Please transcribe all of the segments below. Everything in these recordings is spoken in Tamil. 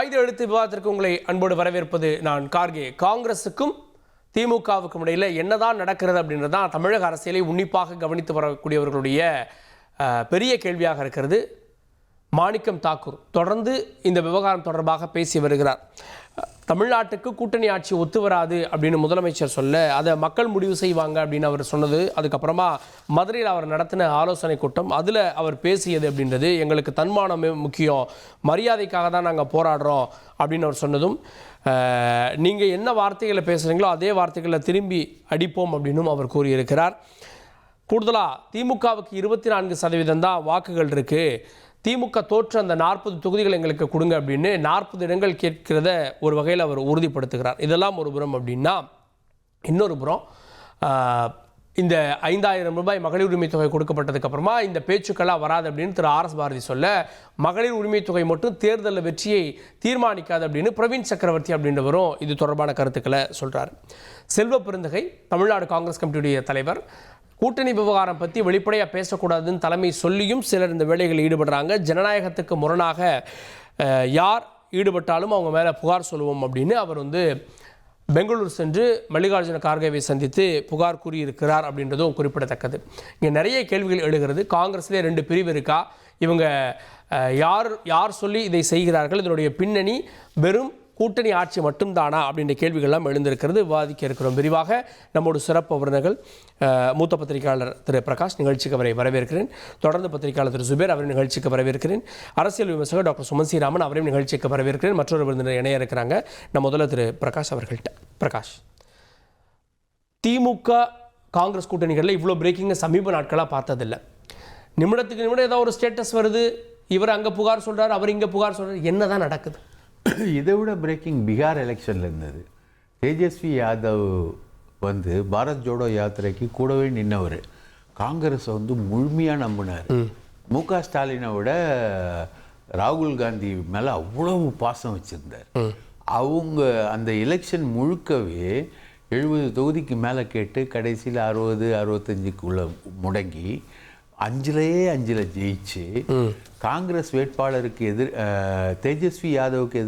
ஆயுத எழுத்து விவாதத்திற்கு உங்களை அன்போடு வரவேற்பது நான் கார்கே. காங்கிரஸுக்கும் திமுகவுக்கும் இடையில் என்னதான் நடக்கிறது அப்படின்றது தான் தமிழக அரசியலை உன்னிப்பாக கவனித்து வரக்கூடியவர்களுடைய பெரிய கேள்வியாக இருக்கிறது. மாணிக்கம் தாக்கூர் தொடர்ந்து இந்த விவகாரம் தொடர்பாக பேசி வருகிறார். தமிழ்நாட்டுக்கு கூட்டணி ஆட்சி ஒத்து வராது அப்படின்னு முதலமைச்சர் சொல்ல அதை மக்கள் முடிவு செய்வாங்க அப்படின்னு அவர் சொன்னது. அதுக்கப்புறமா மதுரையில் அவர் நடத்தின ஆலோசனை கூட்டம், அதில் அவர் பேசியது அப்படின்றது எங்களுக்கு தன்மானமே முக்கியம், மரியாதைக்காக தான் நாங்கள் போராடுறோம் அப்படின்னு அவர் சொன்னதும், நீங்கள் என்ன வார்த்தைகளை பேசுகிறீங்களோ அதே வார்த்தைகளை திரும்பி அடிப்போம் அப்படின்னும் அவர் கூறியிருக்கிறார். கூடுதலாக திமுகவுக்கு 24% தான் வாக்குகள் இருக்குது, திமுக தோற்று அந்த 40 தொகுதிகள் எங்களுக்கு கொடுங்க அப்படின்னு 40 இடங்கள் கேட்கிறத ஒரு வகையில் அவர் உறுதிப்படுத்துகிறார். இதெல்லாம் ஒரு புறம் அப்படின்னா, இன்னொரு புறம் இந்த 5000 ரூபாய் மகளிர் உரிமை தொகை கொடுக்கப்பட்டதுக்கப்புறமா இந்த பேச்சுக்கெல்லாம் வராது அப்படின்னு திரு RS பாரதி சொல்ல, மகளிர் உரிமை தொகை மட்டும் தேர்தலில் வெற்றியை தீர்மானிக்காது அப்படின்னு பிரவீன் சக்கரவர்த்தி அப்படின்றவரும் இது தொடர்பான கருத்துக்களை சொல்கிறார். செல்வ பெருந்தகை தமிழ்நாடு காங்கிரஸ் கமிட்டியுடைய தலைவர், கூட்டணி விவகாரம் பற்றி வெளிப்படையாக பேசக்கூடாதுன்னு தலைமை சொல்லியும் சிலர் இந்த வேலைகளில் ஈடுபடுறாங்க. ஜனநாயகத்துக்கு முரணாக யார் ஈடுபட்டாலும் அவங்க மேலே புகார் சொல்லுவோம் அப்படின்னு அவர் பெங்களூர் சென்று மல்லிகார்ஜுன கார்கேவை சந்தித்து புகார் கூறியிருக்கிறார் அப்படின்றதும் குறிப்பிடத்தக்கது. இங்கே நிறைய கேள்விகள் எழுகிறது. காங்கிரஸ்லேயே 2 பிரிவு இருக்கா, இவங்க யார் சொல்லி இதை செய்கிறார்கள், இதனுடைய பின்னணி வெறும் கூட்டணி ஆட்சி மட்டும்தானா அப்படின்ற கேள்விகள்லாம் எழுந்திருக்கிறது. விவாதிக்க இருக்கிறோம் விரிவாக. நம்மோட சிறப்பு விருந்தினர்கள் மூத்த பத்திரிகையாளர் திரு பிரகாஷ், நிகழ்ச்சிக்கு அவரை வரவேற்கிறேன். தொடர்ந்து பத்திரிகையாளர் திரு சுபேர், அவரை நிகழ்ச்சிக்கு வரவேற்கிறேன். அரசியல் விமர்சகர் டாக்டர் சுமன் ஸ்ரீராமன், அவரையும் நிகழ்ச்சிக்கு வரவேற்கிறேன். மற்றொரு விருந்தினர் இணைய இருக்கிறாங்க. நம்ம முதல்ல திரு பிரகாஷ் அவர்கள்ட்ட. பிரகாஷ், திமுக காங்கிரஸ் கூட்டணிகளில் இவ்வளோ பிரேக்கிங்கை சமீப நாட்களாக பார்த்ததில்லை. நிமிடத்துக்கு நிமிடம் ஏதாவது ஒரு ஸ்டேட்டஸ் வருது, இவர் அங்கே புகார் சொல்கிறார், அவர் இங்கே புகார் சொல்கிறார், என்ன தான் நடக்குது? இதை விட பிரேக்கிங் பீகார் எலெக்ஷனில் இருந்தது. தேஜஸ்வி யாதவ் பாரத் ஜோடோ யாத்திரைக்கு கூடவே நின்னவர். காங்கிரஸை முழுமையாக நம்பினார். முக ஸ்டாலினை விட ராகுல் காந்தி மேலே அவ்வளவு பாசம் வச்சுருந்தார். அவங்க அந்த எலெக்ஷன் முழுக்கவே 70 தொகுதிக்கு மேலே கேட்டு கடைசியில் 60-65க்குள்ளே முடங்கி 5ல் ஜெயிச்சு காங்கிரஸ் வேட்பாளருக்கு தேஜஸ்வி யாதவுக்கு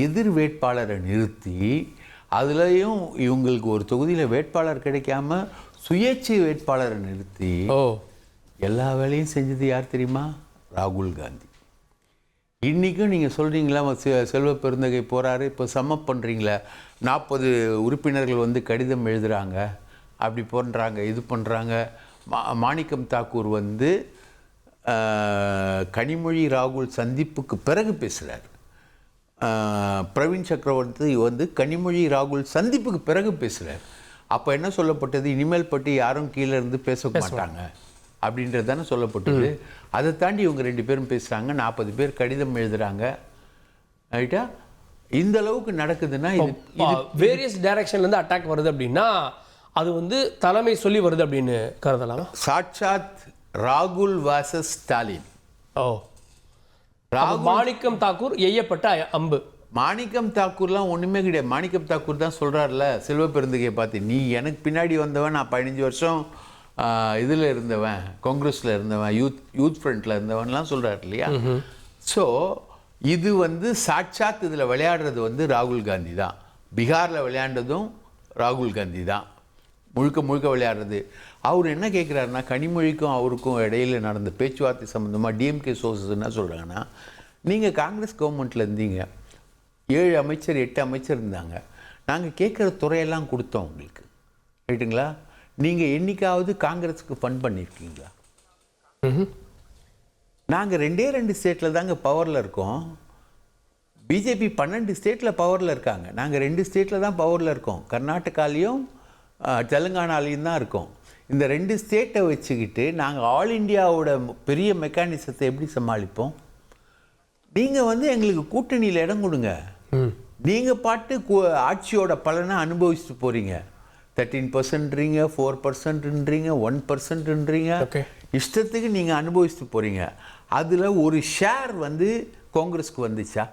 எதிர் வேட்பாளரை நிறுத்தி, அதுலேயும் இவங்களுக்கு ஒரு தொகுதியில் வேட்பாளர் கிடைக்காம சுயேட்சை வேட்பாளரை நிறுத்தி எல்லா வேலையும் செஞ்சது யார் தெரியுமா? ராகுல் காந்தி. இன்றைக்கும் நீங்கள் சொல்கிறீங்களா செல்வ பெருந்தகை போகிறாரு, இப்போ சம்மப் பண்ணுறீங்களா, 40 உறுப்பினர்கள் கடிதம் எழுதுகிறாங்க, அப்படி பண்ணுறாங்க, இது பண்ணுறாங்க. மாணிக்கம் தாக்கூர் கனிமொழி ராகுல் சந்திப்புக்கு பிறகு பேசுகிறார். பிரவீன் சக்கரவர்த்தி கனிமொழி ராகுல் சந்திப்புக்கு பிறகு பேசுகிறார். அப்போ என்ன சொல்லப்பட்டது? இனிமேல் பற்றி யாரும் கீழே இருந்து பேச மாட்டாங்க அப்படின்றது தானே சொல்லப்பட்டது. அதை தாண்டி இவங்க 2 பேரும் பேசுகிறாங்க, 40 பேர் கடிதம் எழுதுகிறாங்க. ரைட்டா? இந்த அளவுக்கு நடக்குதுன்னா இது வேரியஸ் டைரக்ஷன்லேருந்து அட்டாக் வருது அப்படின்னா அது தலைமை சொல்லி வருது அப்படின்னு கருதலாம். சாட்சாத் ராகுல் வாசஸ் ஸ்டாலின். மாணிக்கம் தாக்கூர் எய்யப்பட்ட அம்பு. மாணிக்கம் தாக்கூர்லாம் ஒன்றுமே கிடையாது. மாணிக்கம் தாக்கூர் தான் சொல்கிறார்ல செல்வ பெருந்தகையை பார்த்து, நீ எனக்கு பின்னாடி வந்தவன், நான் 15 வருஷம் இதில் இருந்தவன், காங்கிரஸில் இருந்தவன், யூத் ஃப்ரண்ட்டில் இருந்தவன்லாம் சொல்கிறார் இல்லையா? ஸோ இது சாட்சாத் இதில் விளையாடுறது ராகுல் காந்தி தான். பீகாரில் விளையாண்டதும் ராகுல் காந்தி தான் முழுக்க விளையாடுறது. அவர் என்ன கேட்குறாருன்னா, கனிமொழிக்கும் அவருக்கும் இடையில் நடந்த பேச்சுவார்த்தை சம்மந்தமாக டிஎம்கே சோர்ஸஸ் என்ன சொல்கிறாங்கன்னா, நீங்கள் காங்கிரஸ் கவர்மெண்ட்டில் இருந்தீங்க, 7 அமைச்சர் 8 அமைச்சர் இருந்தாங்க, நாங்கள் கேட்குற துறையெல்லாம் கொடுத்தோம் உங்களுக்கு, ரைட்டுங்களா? நீங்கள் என்னைக்காவது காங்கிரஸுக்கு ஃபண்ட் பண்ணியிருக்கீங்களா? நாங்கள் 2 ஸ்டேட்டில் தாங்க பவரில் இருக்கோம். பிஜேபி 12 ஸ்டேட்டில் பவரில் இருக்காங்க, நாங்கள் 2 ஸ்டேட்டில் தான் பவரில் இருக்கோம். கர்நாடகாலையும் தெலுங்கானாலையும் தான் இருக்கோம். இந்த 2 ஸ்டேட்டை வச்சுக்கிட்டு நாங்கள் ஆல் இண்டியாவோட பெரிய மெக்கானிசத்தை எப்படி சமாளிப்போம்? நீங்கள் எங்களுக்கு கூட்டணியில் இடம் கொடுங்க, நீங்கள் பாட்டு ஆட்சியோட பலனை அனுபவிச்சுட்டு போகிறீங்க. 13%ன்றீங்க, 4%ன்றீங்க, 1%ன்றீங்க, இஷ்டத்துக்கு நீங்கள் அனுபவிச்சுட்டு போகிறீங்க. அதில் ஒரு ஷேர் காங்கிரஸுக்கு வந்துச்சா?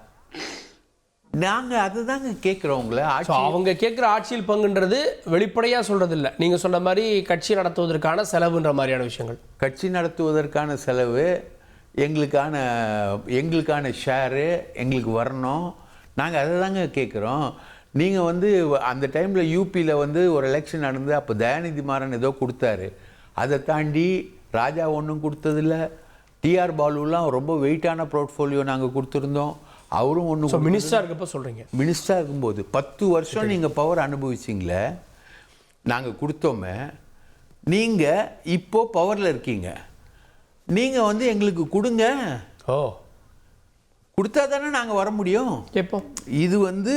நாங்கள் அதை தாங்க கேட்குறோம் உங்களை. அவங்க கேட்குற ஆட்சியில் பங்குன்றது வெளிப்படையாக சொல்கிறது இல்லை. நீங்கள் சொன்ன மாதிரி கட்சி நடத்துவதற்கான செலவுன்ற மாதிரியான விஷயங்கள். கட்சி நடத்துவதற்கான செலவு எங்களுக்கான ஷேரு எங்களுக்கு வரணும். நாங்கள் அதை தாங்க கேட்குறோம். நீங்கள் வந்து அந்த டைமில் யூபியில் வந்து ஒரு எலெக்ஷன் நடந்து அப்போ தயாநிதி மாறன் ஏதோ கொடுத்தாரு. அதை தாண்டி ராஜா ஒன்றும் கொடுத்ததில்ல. டிஆர் பாலுலாம் ரொம்ப வெயிட்டான போர்ட்ஃபோலியோ நாங்கள் கொடுத்துருந்தோம். அவரும் ஒன்றும் மினிஸ்டராக இருக்கப்போ சொல்கிறீங்க. மினிஸ்டராக இருக்கும்போது 10 வருஷம் நீங்கள் பவர் அனுபவிச்சிங்களே, நாங்கள் கொடுத்தோமே. நீங்கள் இப்போ பவரில் இருக்கீங்க, நீங்கள் வந்து எங்களுக்கு கொடுங்க. கொடுத்தா தானே நாங்கள் வர முடியும். எப்போ இது வந்து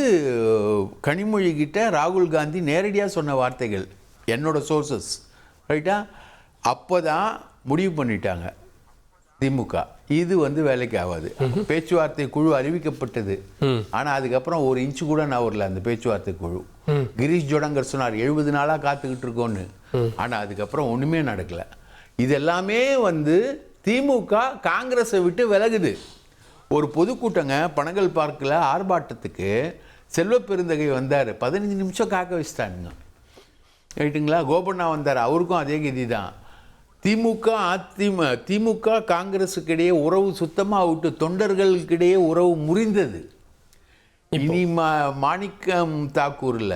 கனிமொழி கிட்ட ராகுல் காந்தி நேரடியாக சொன்ன வார்த்தைகள், என்னோட சோர்சஸ், ரைட்டா? அப்போ தான் முடிவு பண்ணிட்டாங்க திமுக இது வந்து வேலைக்கு ஆகாது. பேச்சுவார்த்தை குழு அறிவிக்கப்பட்டது. ஆனால் அதுக்கப்புறம் ஒரு இன்ச்சு கூட நவரல அந்த பேச்சுவார்த்தை குழு. கிரீஷ் ஜோடங்கர் சொன்னார் 70 நாளாக காத்துக்கிட்டு இருக்கோன்னு. ஆனால் அதுக்கப்புறம் ஒன்றுமே நடக்கலை. இது எல்லாமே வந்து திமுக காங்கிரஸை விட்டு விலகுது. ஒரு பொதுக்கூட்டங்க பனகல் பார்க்கில் ஆர்ப்பாட்டத்துக்கு செல்வ பெருந்தகை வந்தார். 15 நிமிஷம் காக்க வச்சுட்டானுங்க, ரைட்டுங்களா? கோபண்ணா வந்தார், அவருக்கும் அதே கதி தான். திமுக காங்கிரஸுக்கிடையே உறவு சுத்தமாக விட்டு தொண்டர்களுக்கிடையே உறவு முறிந்தது. இனி மாணிக்கம் தாக்கூரில்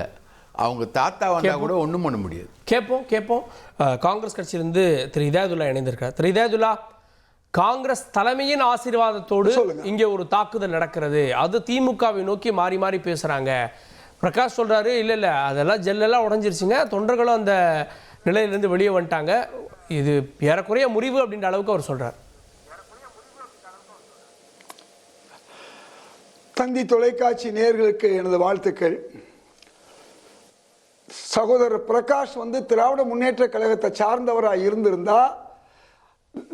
அவங்க தாத்தா வந்தால் கூட ஒன்றும் பண்ண முடியாது. கேட்போம். காங்கிரஸ் கட்சியிலிருந்து திரு இதாயதுல்லா இணைந்திருக்கார். திரு இதாயதுல்லா, காங்கிரஸ் தலைமையின் ஆசீர்வாதத்தோடு இங்கே ஒரு தாக்குதல் நடக்கிறது, அது திமுகவை நோக்கி மாறி மாறி பேசுறாங்க. பிரகாஷ் சொல்றாரு, இல்ல அதெல்லாம் ஜெல்லெல்லாம் உடஞ்சிருச்சுங்க, தொண்டர்களும் அந்த நிலையிலிருந்து வெளியே வந்துட்டாங்க, இது ஏறக்குறைய முறிவு அப்படின்ற அளவுக்கு அவர் சொல்றார். தந்தி தொலைக்காட்சி நேயர்களுக்கு எனது வாழ்த்துக்கள். சகோதரர் பிரகாஷ் வந்து திராவிட முன்னேற்ற கழகத்தை சார்ந்தவராக இருந்திருந்தா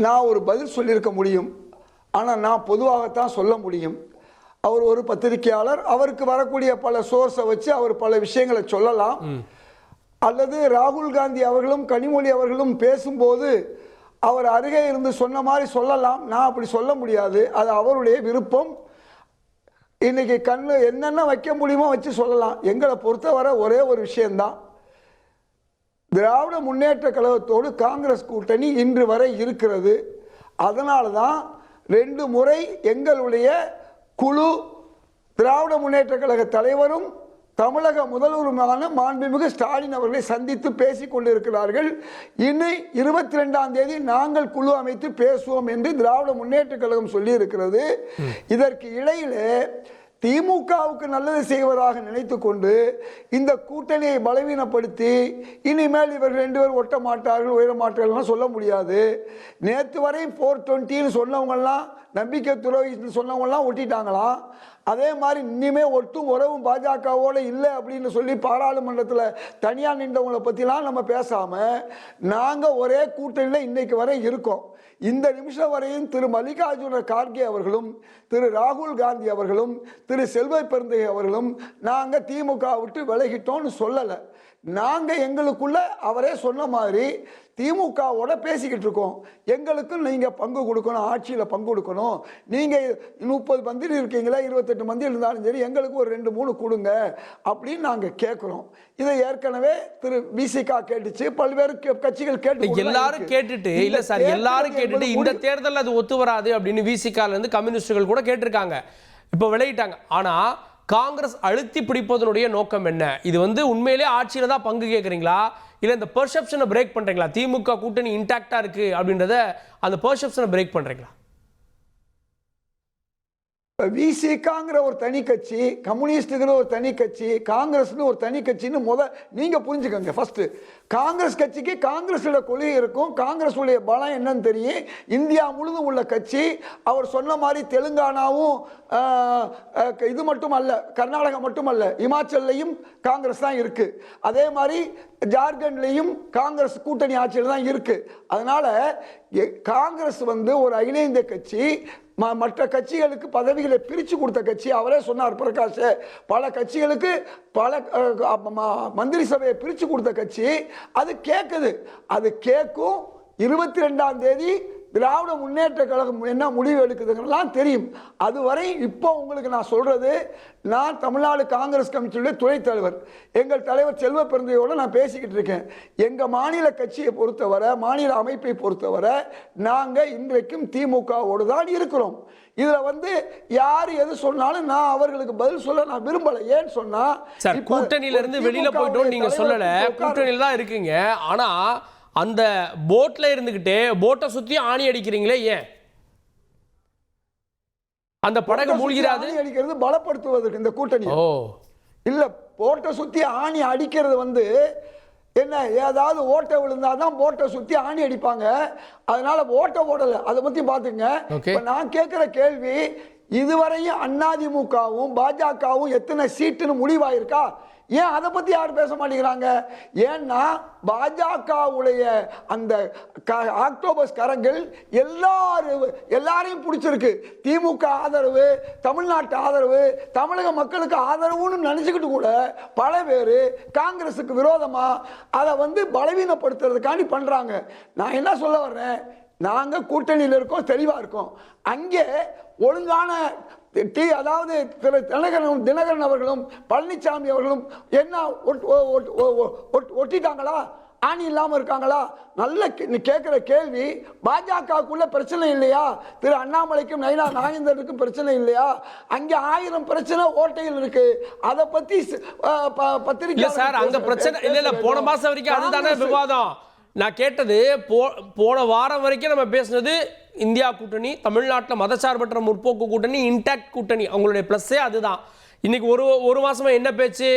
நான் ஒரு பதில் சொல்லியிருக்க முடியும். ஆனால் நான் பொதுவாகத்தான் சொல்ல முடியும். அவர் ஒரு பத்திரிகையாளர், அவருக்கு வரக்கூடிய பல சோர்ஸை வச்சு அவர் பல விஷயங்களை சொல்லலாம். அல்லது ராகுல் காந்தி அவர்களும் கனிமொழி அவர்களும் பேசும்போது அவர் அருகே இருந்து சொன்ன மாதிரி சொல்லலாம். நான் அப்படி சொல்ல முடியாது, அது அவருடைய விருப்பம். இன்னைக்கு என்னென்ன வைக்க முடியுமோ வச்சு சொல்லலாம். எங்களை பொறுத்தவரை ஒரே ஒரு விஷயம்தான், திராவிட முன்னேற்ற கழகத்தோடு காங்கிரஸ் கூட்டணி இன்று வரை இருக்கிறது. அதனால தான் 2 முறை எங்களுடைய குழு திராவிட முன்னேற்ற கழக தலைவரும் தமிழக முதல்வருமான மாண்புமிகு ஸ்டாலின் அவர்களை சந்தித்து பேசிக் கொண்டிருக்கிறார்கள். இன்னும் 22ஆம் தேதி நாங்கள் குழு அமைத்து பேசுவோம் என்று திராவிட முன்னேற்ற கழகம் சொல்லி இருக்கிறது. இதற்கு இடையிலே திமுகவுக்கு நல்லது செய்வதாக நினைத்து கொண்டு இந்த கூட்டணியை பலவீனப்படுத்தி இனிமேல் இவர்கள் 2 பேர் ஒட்ட மாட்டார்கள், உயர மாட்டார்கள் சொல்ல முடியாது. நேற்று வரை 420 சொன்னவங்கெல்லாம், நம்பிக்கை துரோகி சொன்னவங்கெல்லாம் ஒட்டிட்டாங்களாம். அதே மாதிரி இனிமே ஒட்டும் உறவும் பாஜகவோடு இல்லை அப்படின்னு சொல்லி பாராளுமன்றத்தில் தனியாக நின்றவங்களை பற்றிலாம் நம்ம பேசாமல் நாங்கள் ஒரே கூட்டணியில் இன்னைக்கு வரை இருக்கோம். இந்த நிமிஷம் வரையும் திரு மல்லிகார்ஜுன கார்கே அவர்களும் திரு ராகுல் காந்தி அவர்களும் திரு செல்வ பெருந்தகை அவர்களும் நாங்கள் திமுக விட்டு விலகிட்டோம்னு சொல்லலை. நாங்கள் எங்களுக்குள்ள அவரே சொன்ன மாதிரி திமுகவோட பேசிக்கிட்டு இருக்கோம். எங்களுக்கும் நீங்கள் பங்கு கொடுக்கணும், ஆட்சியில் பங்கு கொடுக்கணும். நீங்கள் 30 மந்திரி இருக்கீங்களா, 28 மந்திரி இருந்தாலும் சரி, எங்களுக்கு ஒரு 2-3 கொடுங்க அப்படின்னு நாங்கள் கேட்குறோம். இதை ஏற்கனவே திரு விசிகா கேட்டுச்சு, பல்வேறு கட்சிகள் கேட்டு எல்லாரும் கேட்டுட்டு இல்லை சார், எல்லாரும் கேட்டுட்டு இந்த தேர்தல் அது ஒத்து வராது அப்படின்னு விசிகால இருந்து கம்யூனிஸ்டுகள் கூட கேட்டிருக்காங்க, இப்போ விளையிட்டாங்க. ஆனால் காங்கிரஸ் அழுத்தி பிடிப்பதனுடைய நோக்கம் என்ன? இது வந்து உண்மையிலே ஆட்சியில தான் பங்கு கேட்குறீங்களா, இல்லை இந்த பெர்செப்ஷனை பிரேக் பண்ணுறீங்களா? திமுக கூட்டணி இன்டாக்டாக இருக்குது அப்படின்றத அந்த பெர்செப்ஷனை பிரேக் பண்ணுறீங்களா? விசிகாங்கிற ஒரு தனி கட்சி, கம்யூனிஸ்டுங்கிற ஒரு தனி கட்சி, காங்கிரஸ்னு ஒரு தனி கட்சின்னு நீங்க புரிஞ்சுக்கோங்க. ஃபர்ஸ்ட் காங்கிரஸ் கட்சிக்கு காங்கிரஸோட கொள்கை இருக்கும், காங்கிரஸுடைய பலம் என்னன்னு தெரியும். இந்தியா முழுதும் உள்ள கட்சி. அவர் சொன்ன மாதிரி தெலுங்கானாவும் இது மட்டும் அல்ல, கர்நாடகா மட்டும் அல்ல, இமாச்சல்லையும் காங்கிரஸ் தான் இருக்கு. அதே மாதிரி ஜார்க்கண்ட்லையும் காங்கிரஸ் கூட்டணி ஆட்சியில் தான் இருக்கு. அதனால காங்கிரஸ் வந்து ஒரு அகில இந்திய கட்சி, மற்ற கட்சிகளுக்கு பதவிகளை பிரித்து கொடுத்த கட்சி. அவரே சொன்னார் பிரகாஷ், பல கட்சிகளுக்கு பல மந்திரி சபையை பிரித்து கொடுத்த கட்சி. அது கேட்குது, அது கேட்கும். 22ஆம் தேதி திராவிட முன்னேற்ற கழகம் என்ன முடிவு எடுக்குதுங்கலாம் தெரியும். அதுவரை இப்போ உங்களுக்கு நான் சொல்றது, நான் தமிழ்நாடு காங்கிரஸ் கமிட்டியுடைய துணைத் தலைவர், எங்கள் தலைவர் செல்வ பெருந்தையோடு நான் பேசிக்கிட்டு இருக்கேன். எங்கள் மாநில கட்சியை பொறுத்தவரை, மாநில அமைப்பை பொறுத்தவரை நாங்கள் இன்றைக்கும் திமுகவோடு தான் இருக்கிறோம். இதில் வந்து யார் எது சொன்னாலும் நான் அவர்களுக்கு பதில் சொல்ல நான் விரும்பலை. ஏன்னு சொன்னா கூட்டணியிலிருந்து வெளியில போயிட்டோம் நீங்க சொல்லல, கூட்டணியில் தான் இருக்கீங்க. ஆனா அந்த போட்ல இருந்துகிட்டே போட்டை சுத்தி ஆணி அடிக்கிறீங்களே, ஏன் அந்த படகு மூழ்கிறாது? ஆணி அடிக்கிறது பலப்படுத்துவதற்கு இந்த கூட்டணி இல்ல. போட்டை சுத்தி ஆணி அடிக்கிறது வந்து என்ன, ஏதாவது ஓட்டை விழுந்தாதான் போட்டை சுத்தி ஆணி அடிப்பாங்க. அதனால ஓட்டை ஓடல, அதை பத்தி பாத்துங்க. நான் கேட்கிற கேள்வி, இதுவரையும் அதிமுகவும் பாஜகவும் எத்தனை சீட்டுன்னு முடிவாயிருக்கா? ஏன் அதை பத்தி யாரும் பேச மாட்டேங்கிறாங்க? ஏன்னா பாஜகவுடைய அந்த ஆக்டோபஸ் கரங்கள் எல்லாரையும் பிடிச்சிருக்கு. திமுக ஆதரவு, தமிழ்நாட்டு ஆதரவு, தமிழக மக்களுக்கு ஆதரவுன்னு நினைச்சுக்கிட்டு கூட பல பேர் காங்கிரஸுக்கு விரோதமா அதை வந்து பலவீனப்படுத்துறதுக்காண்டி பண்றாங்க. நான் என்ன சொல்ல வர்றேன், நாங்க கூட்டணியில் இருக்கோம், தெளிவா இருக்கோம். அங்கே ஒழுங்கான அதாவது திரு தினகரன் அவர்களும் பழனிசாமி அவர்களும் என்ன ஒட்டிட்டாங்களா, ஆணி இல்லாம இருக்காங்களா? நல்ல கேட்கிற கேள்வி, பாஜகவுக்குள்ள பிரச்சனை இல்லையா? திரு அண்ணாமலைக்கும் நயினா நாகேந்திரனுக்கும் பிரச்சனை இல்லையா? அங்கே 1000 பிரச்சனை ஓட்டையில் இருக்கு. அதை பத்தி பத்திரிகை சார் அங்க பிரச்சனை இல்ல. போன மாசம் வரைக்கும் அதுதானே விவாதம். நான் கேட்டது போன வாரம் வரைக்கும் நம்ம பேசுனது இந்தியா கூட்டணி, தமிழ்நாட்டில் மதசார்பற்ற முற்போக்கு கூட்டணி, இன்டாக்ட் கூட்டணி, அவங்களுடைய பிளஸ்ஸே அதுதான். இன்னைக்கு ஒரு மாசமா என்ன பேச்சு?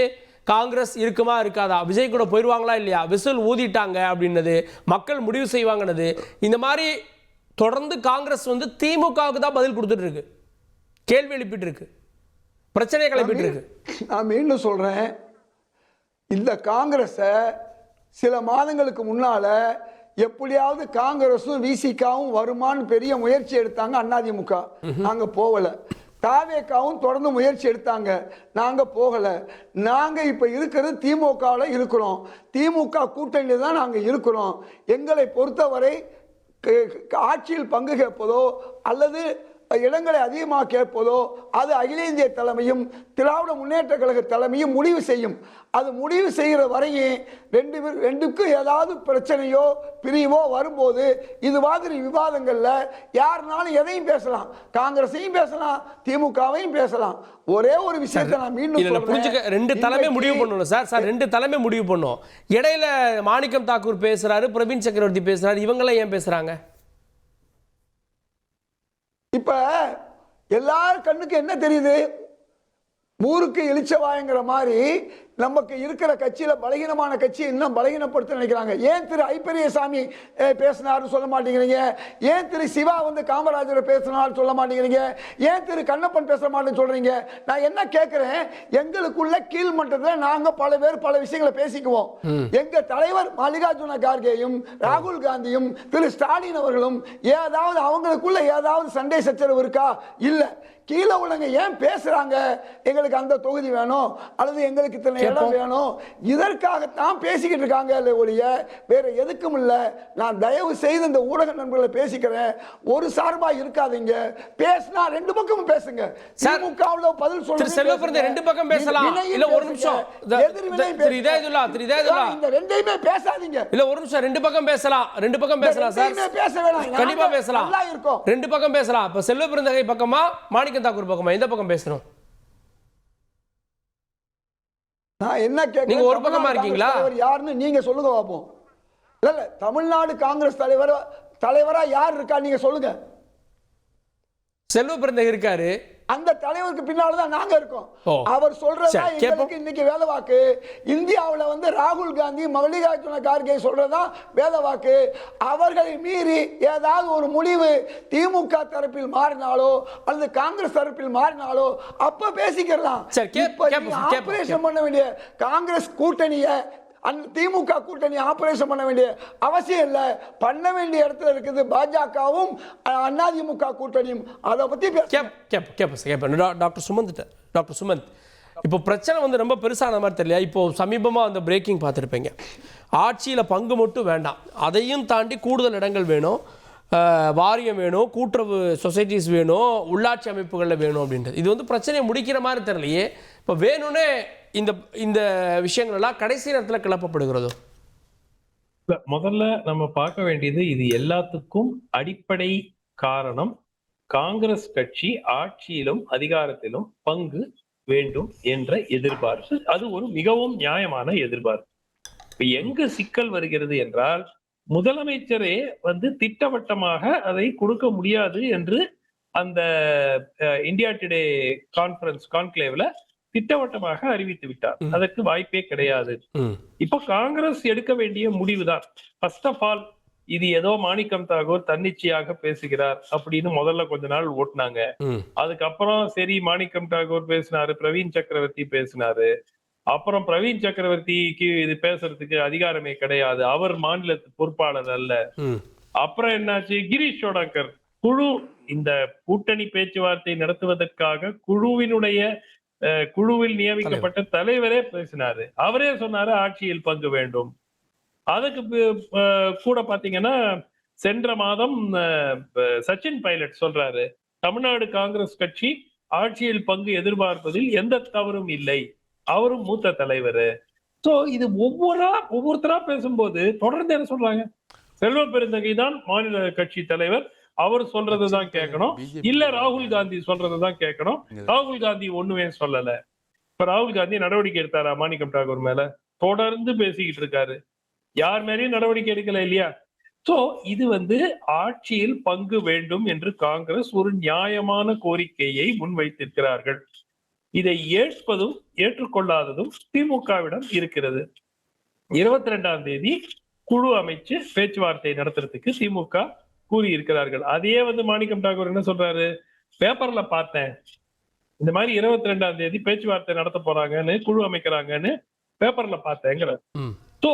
காங்கிரஸ் இருக்குமா இருக்காதா, விஜய் கூட போயிடுவாங்களா இல்லையா, விசில் ஊதிட்டாங்க அப்படின்னது, மக்கள் முடிவு செய்வாங்கன்னது. இந்த மாதிரி தொடர்ந்து காங்கிரஸ் வந்து திமுகவுக்கு தான் பதில் கொடுத்துட்டு இருக்கு, கேள்வி எழுப்பிட்டு இருக்கு, பிரச்சனையை கிளப்பிட்டு இருக்கு. நான் மீண்டும் சொல்றேன், இந்த காங்கிரஸை சில மாதங்களுக்கு முன்னால எப்படியாவது காங்கிரஸும் விசிகாவும் வருமானு பெரிய முயற்சி எடுத்தாங்க அதிமுக, நாங்க போகல. தாவேக்காவும் தொடர்ந்து முயற்சி எடுத்தாங்க, நாங்க போகல. நாங்க இப்ப இருக்கிறது திமுகவில் இருக்கிறோம், திமுக கூட்டணியில் தான் நாங்க இருக்கிறோம். எங்களை பொறுத்தவரை ஆட்சியில் பங்கு கேட்பதோ அல்லது இடங்களை அதிகமாக கேட்பதோ அது அகில இந்திய தலைமையும் திராவிட முன்னேற்ற கழக தலைமையும் முடிவு செய்யும். அது முடிவு செய்கிற வரையும் ரெண்டுக்கும் ஏதாவது பிரச்சனையோ பிரிவோ வரும்போது இது மாதிரி விவாதங்கள்ல யாருனாலும் எதையும் பேசலாம், காங்கிரஸையும் பேசலாம், திமுகவையும் பேசலாம். ஒரே ஒரு விஷயத்தை நான் மீண்டும் புரிஞ்சுக்க, ரெண்டு தலைமை முடிவு பண்ணணும் சார். ரெண்டு தலைமை முடிவு பண்ணும். இடையில மாணிக்கம் தாக்கூர் பேசுறாரு, பிரவீன் சக்கரவர்த்தி பேசுறாரு, இவங்கெல்லாம் ஏன் பேசுறாங்க? இப்ப எல்லார் கண்ணுக்கு என்ன தெரியுது, ஊருக்கு எலிச்சவாயங்கிற மாதிரி நமக்கு இருக்கிற கட்சியில பலகீனமான கட்சி இன்னும் பலகீனப்படுத்த நினைக்கிறாங்க. ஏன் திரு ஐப்பெரியசாமி பேசினார்னு சொல்ல மாட்டேங்கிறீங்க? ஏன் திரு சிவா வந்து காமராஜரை பேசினார் சொல்ல மாட்டேங்கிறீங்க? ஏன் திரு கண்ணப்பன் பேச மாட்டேன்னு சொல்றீங்க? நான் என்ன கேட்கிறேன், எங்களுக்குள்ள கீழ்மட்டத்தில் நாங்க பல பேர் பல விஷயங்களை பேசிக்குவோம். எங்க தலைவர் மல்லிகார்ஜுன கார்கேயும் ராகுல் காந்தியும் திரு ஸ்டாலின் அவர்களும் ஏதாவது அவங்களுக்குள்ள ஏதாவது சண்டை சச்சரவு இருக்கா? இல்ல. கீழே உள்ளவங்க ஏன் பேசுறாங்க, எங்களுக்கு அந்த தொகுதி வேணும் அல்லது எங்களுக்கு இத்தனை இடம் வேணும், இதற்காகத்தான் பேசிக்கிட்டு இருக்காங்க ஒழிய வேற எதுக்கும் இல்ல. நான் தயவு செய்து இந்த ஊடக நண்பர்களை பேசிக்கிறேன், ஒரு சார்பா இருக்காதீங்க. பேசினா ரெண்டு பக்கமும் பேசுங்க. திமுகவுல பதில் சொல்லுங்க, செல்வப்பிரந்தை ரெண்டு பக்கம் பேசலாம். இல்ல ஒரு நிமிஷம், இந்த ரெண்டையுமே பேசாதீங்க. இல்ல ஒரு நிமிஷம், ரெண்டு பக்கம் பேசலாம், ரெண்டு பக்கம் பேசலாம் சார், பேச வேணாம், கண்டிப்பா பேசலாம், ரெண்டு பக்கம் பேசலாம். இப்ப செல்வப்பிரந்தை பக்கமா மாணிக்கம் தாக்கூர் பக்கமா, எந்த பக்கம் பேசணும்? நான் என்ன கேட்கிறேன், நீங்க ஒரு பக்கமா இருக்கீங்களா? யாருன்னு நீங்க சொல்லுங்க பாப்போம். இல்ல தமிழ்நாடு காங்கிரஸ் தலைவரா யார் இருக்கா நீங்க சொல்லுங்க. செல்வப்பிரந்தை இருக்காரு, அந்த தலைவருக்கு பின்னால்தான் நாங்க இருக்கோம். அவர் சொல்றதா எங்களுக்கு இன்னைக்கு வேத வாக்கு. இந்தியாவில் வந்து ராகுல் காந்தி மல்லிகார்ஜுன கார்கே சொல்றதா வேத வாக்கு. அவர்களை மீறி ஏதாவது ஒரு முடிவு திமுக தரப்பில் மாறினாலோ அல்லது காங்கிரஸ் தரப்பில் மாறினாலோ அப்ப பேசிக்கலாம். ஆபரேஷன் பண்ண வேண்டிய காங்கிரஸ் கூட்டணியை திமுக கூட்டணி ஆபரேஷன் பண்ண வேண்டிய அவசியம் இல்லை. பண்ண வேண்டிய இடத்துல இருக்குது பாஜகவும் அதிமுக கூட்டணியும். அதை பத்தி டாக்டர் சுமந்த், இப்போ பிரச்சனை வந்து ரொம்ப பெருசான மாதிரி தெரியல. இப்போ சமீபமாக அந்த பிரேக்கிங் பார்த்துருப்பீங்க, ஆட்சியில் பங்கு மட்டும் வேண்டாம், அதையும் தாண்டி கூடுதல் இடங்கள் வேணும், வாரியம் வேணும், கூட்டுறவு சொசைட்டிஸ் வேணும், உள்ளாட்சி அமைப்புகளில் வேணும் அப்படின்றது. இது வந்து பிரச்சனையை முடிக்கிற மாதிரி தெரியலையே. இப்போ வேணும்னே இந்த இந்த விஷயங்கள் எல்லாம் கடைசி நேரத்தில் கிளப்பப்படுகிறதோ? முதல்ல நம்ம பார்க்க வேண்டியது, இது எல்லாத்துக்கும் அடிப்படை காரணம் காங்கிரஸ் கட்சி ஆட்சியிலும் அதிகாரத்திலும் பங்கு வேண்டும் என்ற எதிர்பார்ப்பு. அது ஒரு மிகவும் நியாயமான எதிர்பார்ப்பு. இப்ப எங்கு சிக்கல் வருகிறது என்றால், முதலமைச்சரே வந்து திட்டவட்டமாக அதை கொடுக்க முடியாது என்று அந்த இந்தியா டுடே கான்க்ளேவ்ல திட்டவட்டமாக அறிவித்து விட்டார். அதற்கு வாய்ப்பே கிடையாது. இப்போ காங்கிரஸ் எடுக்க வேண்டிய முடிவுதான். ஃபர்ஸ்ட் ஆஃப் ஆல், இது ஏதோ மாணிக்கம் தாகூர் தன்னிச்சையாக பேசுகிறார் அப்படின்னு முதல்ல கொஞ்ச நாள் ஓட்டினாங்க. அதுக்கப்புறம் சரி, மாணிக்கம் தாகூர் பேசினாரு, பிரவீன் சக்கரவர்த்தி பேசினாரு. அப்புறம் பிரவீன் சக்கரவர்த்திக்கு இது பேசுறதுக்கு அதிகாரமே கிடையாது, அவர் மாநில பொறுப்பாளர் அல்ல. அப்புறம் என்னாச்சு, கிரீஷ் சோடாங்கர் குழு, இந்த கூட்டணி பேச்சுவார்த்தை நடத்துவதற்காக குழுவில் நியமிக்கப்பட்ட தலைவரே பேசினாரு. அவரே சொன்னாரு ஆட்சியில் பங்கு வேண்டும். அதுக்கு கூட பாத்தீங்கன்னா, சென்ற மாதம் சச்சின் பைலட் சொல்றாரு, தமிழ்நாடு காங்கிரஸ் கட்சி ஆட்சியில் பங்கு எதிர்பார்ப்பதில் எந்த தவறும் இல்லை, அவரும் மூத்த தலைவர். சோ இது ஒவ்வொருத்தரா பேசும்போது தொடர்ந்து என்ன சொல்றாங்க, செல்வ பெருந்தகை தான் மாநில கட்சி தலைவர், அவர் சொல்றதுதான் கேட்கணும், இல்ல ராகுல் காந்தி சொல்றதுதான் கேட்கணும். ராகுல் காந்தி ஒண்ணுமே சொல்லல. இப்ப ராகுல் காந்தி நடவடிக்கை எடுத்தாரா மாணிக்கம் தாகூர் மேல? தொடர்ந்து பேசிக்கிட்டு இருக்காரு. யார் மேலேயும் நடவடிக்கை எடுக்கல இல்லையா? சோ இது வந்து ஆட்சியில் பங்கு வேண்டும் என்று காங்கிரஸ் ஒரு நியாயமான கோரிக்கையை முன்வைத்திருக்கிறார்கள். இதை ஏற்பதும் ஏற்றுக்கொள்ளாததும் திமுகவிடம் இருக்கிறது. 22ஆம் தேதி குழு அமைச்சு பேச்சுவார்த்தை நடத்துறதுக்கு திமுக கூறி இருக்கிறார்கள். அதையே வந்து மாணிக்கம் தாகூர் என்ன சொல்றாரு, பேப்பர்ல பார்த்தேன், இந்த மாதிரி 22ஆம் தேதி பேச்சுவார்த்தை நடத்த போறாங்கன்னு, குழு அமைக்கிறாங்கன்னு பேப்பர்ல பார்த்தேங்கிற. சோ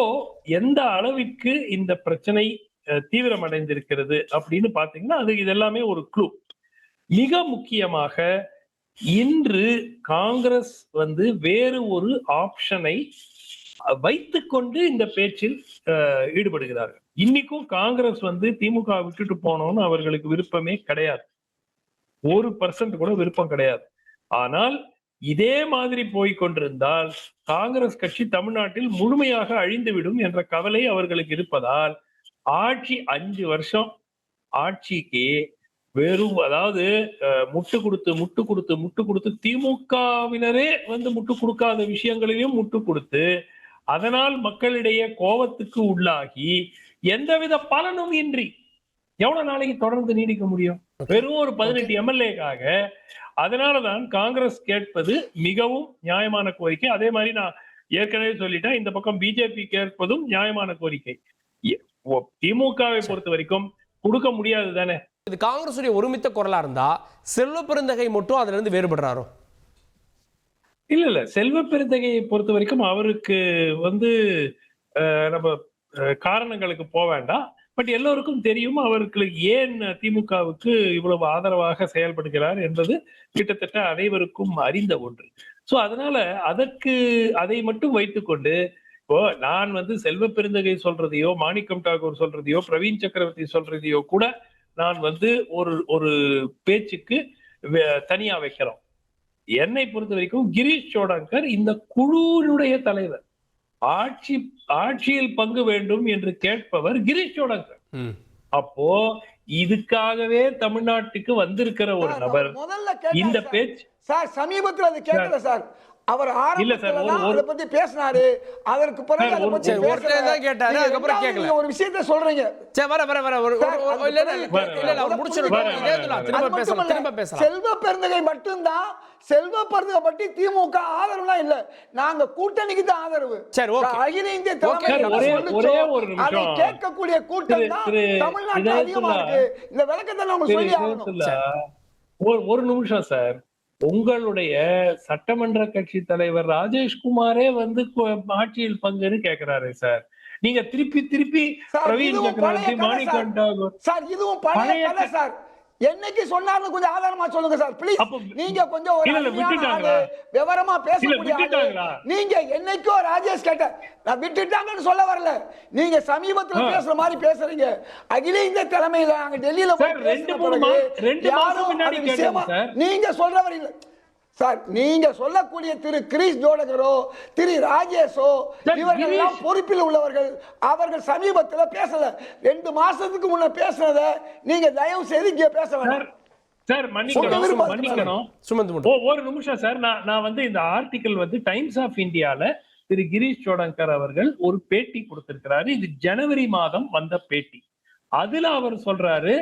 எந்த அளவிற்கு இந்த பிரச்சனை தீவிரம் அடைந்திருக்கிறது அப்படின்னு பாத்தீங்கன்னா, அது இதெல்லாமே ஒரு க்ளூ. மிக முக்கியமாக இன்று காங்கிரஸ் வந்து வேறு ஒரு ஆப்ஷனை வைத்துக்கொண்டு இந்த பேச்சில் ஈடுபடுகிறார்கள். இன்னைக்கும் காங்கிரஸ் வந்து திமுக விட்டுட்டு போனோம்னு அவர்களுக்கு விருப்பமே கிடையாது. 1% கூட விருப்பம் கிடையாது. ஆனால் இதே மாதிரி போய்கொண்டிருந்தால் காங்கிரஸ் கட்சி தமிழ்நாட்டில் முழுமையாக அழிந்துவிடும் என்ற கவலை அவர்களுக்கு இருப்பதால், ஆட்சி 5 வருஷம் ஆட்சிக்கு வெறும், அதாவது முட்டு கொடுத்து திமுகவினரே வந்து முட்டு கொடுக்காத விஷயங்களிலும் முட்டு கொடுத்து, அதனால் மக்களிடையே கோபத்துக்கு உள்ளாகி எந்தவித பலனும் இன்றி எவ்வளவு நாளைக்கு தொடர்ந்து நீடிக்க முடியும்? வெறும் ஒரு 18 எம்எல்ஏக்காக. அதனாலதான் காங்கிரஸ் கேட்பது மிகவும் நியாயமான கோரிக்கை. அதே மாதிரி நான் ஏற்கனவே சொல்லிட்டேன், இந்த பக்கம் பிஜேபி கேட்பதும் நியாயமான கோரிக்கை. திமுகவை பொறுத்த வரைக்கும் கொடுக்க முடியாது தானே. இது காங்கிரசுடைய ஒருமித்த குரலா இருந்தா செல்வ பெருந்தகை மட்டும் அதுல இருந்து வேறுபடுறாரோ? இல்ல, செல்வ பெருந்தகையை பொறுத்த வரைக்கும் அவருக்கு வந்து நம்ம காரணங்களுக்கு போக வேண்டாம். பட் எல்லோருக்கும் தெரியும் அவருக்கு ஏன் திமுகவுக்கு இவ்வளவு ஆதரவாக செயல்படுகிறார் என்பது கிட்டத்தட்ட அனைவருக்கும் அறிந்த ஒன்று. சோ அதனால அதை மட்டும் வைத்துக்கொண்டு, இப்போ நான் வந்து செல்வ பெருந்தகை சொல்றதையோ, மாணிக்கம் தாகூர் சொல்றதையோ, பிரவீன் சக்கரவர்த்தி சொல்றதையோ கூட நான் வந்து ஒரு பேச்சுக்கு தனியா வைக்கிறோம். என்னை பொறுத்த வரைக்கும் கிரீஷ் சோடாங்கர் இந்த குழுவினுடைய தலைவர். ஆட்சியில் பங்கு வேண்டும் என்று கேட்பவர் கிரீஷ் சோடாங்கர். அப்போ இதுக்காகவே தமிழ்நாட்டுக்கு வந்திருக்கிற ஒரு நபர் இந்த பேச்சு சார் சமீபத்தில் அது கேட்கல சார். அவர் ஆரம்பத்துல பத்தி பேசினாரு, அதற்கு பிறகு அதை பத்தி கேட்டாரு, அதுக்கப்புறம் கேட்கல. ஒரு விஷயத்தை சொல்றீங்க. செல்வ பெருந்தகை மட்டும்தான், செல்வ பெருந்தகை பற்றி திமுக ஆதரவுலாம் இல்ல, நாங்க கூட்டணிக்கு தான் ஆதரவு. அகில இந்திய தலைமை அதை கேட்கக்கூடிய கூட்டம் தான் தமிழ்நாட்டில் அதிகமா இருக்கு. இந்த விளக்கத்தை நம்ம சொல்லி ஆகணும். ஒரு நிமிஷம் சார். உங்களுடைய சட்டமன்ற கட்சி தலைவர் ராஜேஷ்குமாரே வந்து ஆட்சியில் பங்குன்னு கேட்கிறாரு சார். நீங்க திருப்பி பிரவீன் சக்கரவர்த்தி, மாணிக்கம் தாகூர் சார், இதுவும் பழைய கதை சார். என்னைக்கு சொன்னாருன்னு கொஞ்சம் ஆதாரமா சொல்லுங்க சார் ப்ளீஸ். அப்போ நீங்க கொஞ்சம் ஒரு இல்ல, அருமையான விட்டுட்டாங்களா? ஆளு, விவரமா பேசக்கூடிய ஆளு. விட்டுட்டாங்களா? நீங்க என்னைக்கோ ராஜேஷ் கேட்ட நான் விட்டுட்டாங்கன்னு சொல்ல வரல. நீங்க சமீபத்துல பேசுற மாதிரி பேசுறீங்க. அகில இந்திய தலைமையில நாங்க டெல்லியில போய் சார், பேசின 2 பிறகு மாசம் யாரும் முன்னாடி அது விஷயமா கேட்டேன் சார். நீங்க சொல்றவர் இல்ல சார். நீங்க சொல்லக்கூடிய திரு கிரீஷ் ஜோடகரோ திரு ராஜேஷோ சார், இவர்கள் எல்லாம் கிரீஷ் பொறுப்பில் உள்ளவர்கள். அவர்கள் சமீபத்துல பேசல. 2 மாசத்துக்கு முன்ன பேசுனத நீங்க தயவு செய்து இங்க பேச வேண்டாம். சார், மன்னிக்கணும். சுமந்த் மட்டும் ஒரு நிமிஷம் சார். நான் வந்து இந்த ஆர்டிகல் வந்து டைம்ஸ் ஆஃப் இந்தியால திரு கிரீஷ் சோடங்கர் அவர்கள் ஒரு பேட்டி கொடுத்திருக்கிறாரு. இது ஜனவரி மாதம் வந்த பேட்டி. அதுல அவர் சொல்றாரு,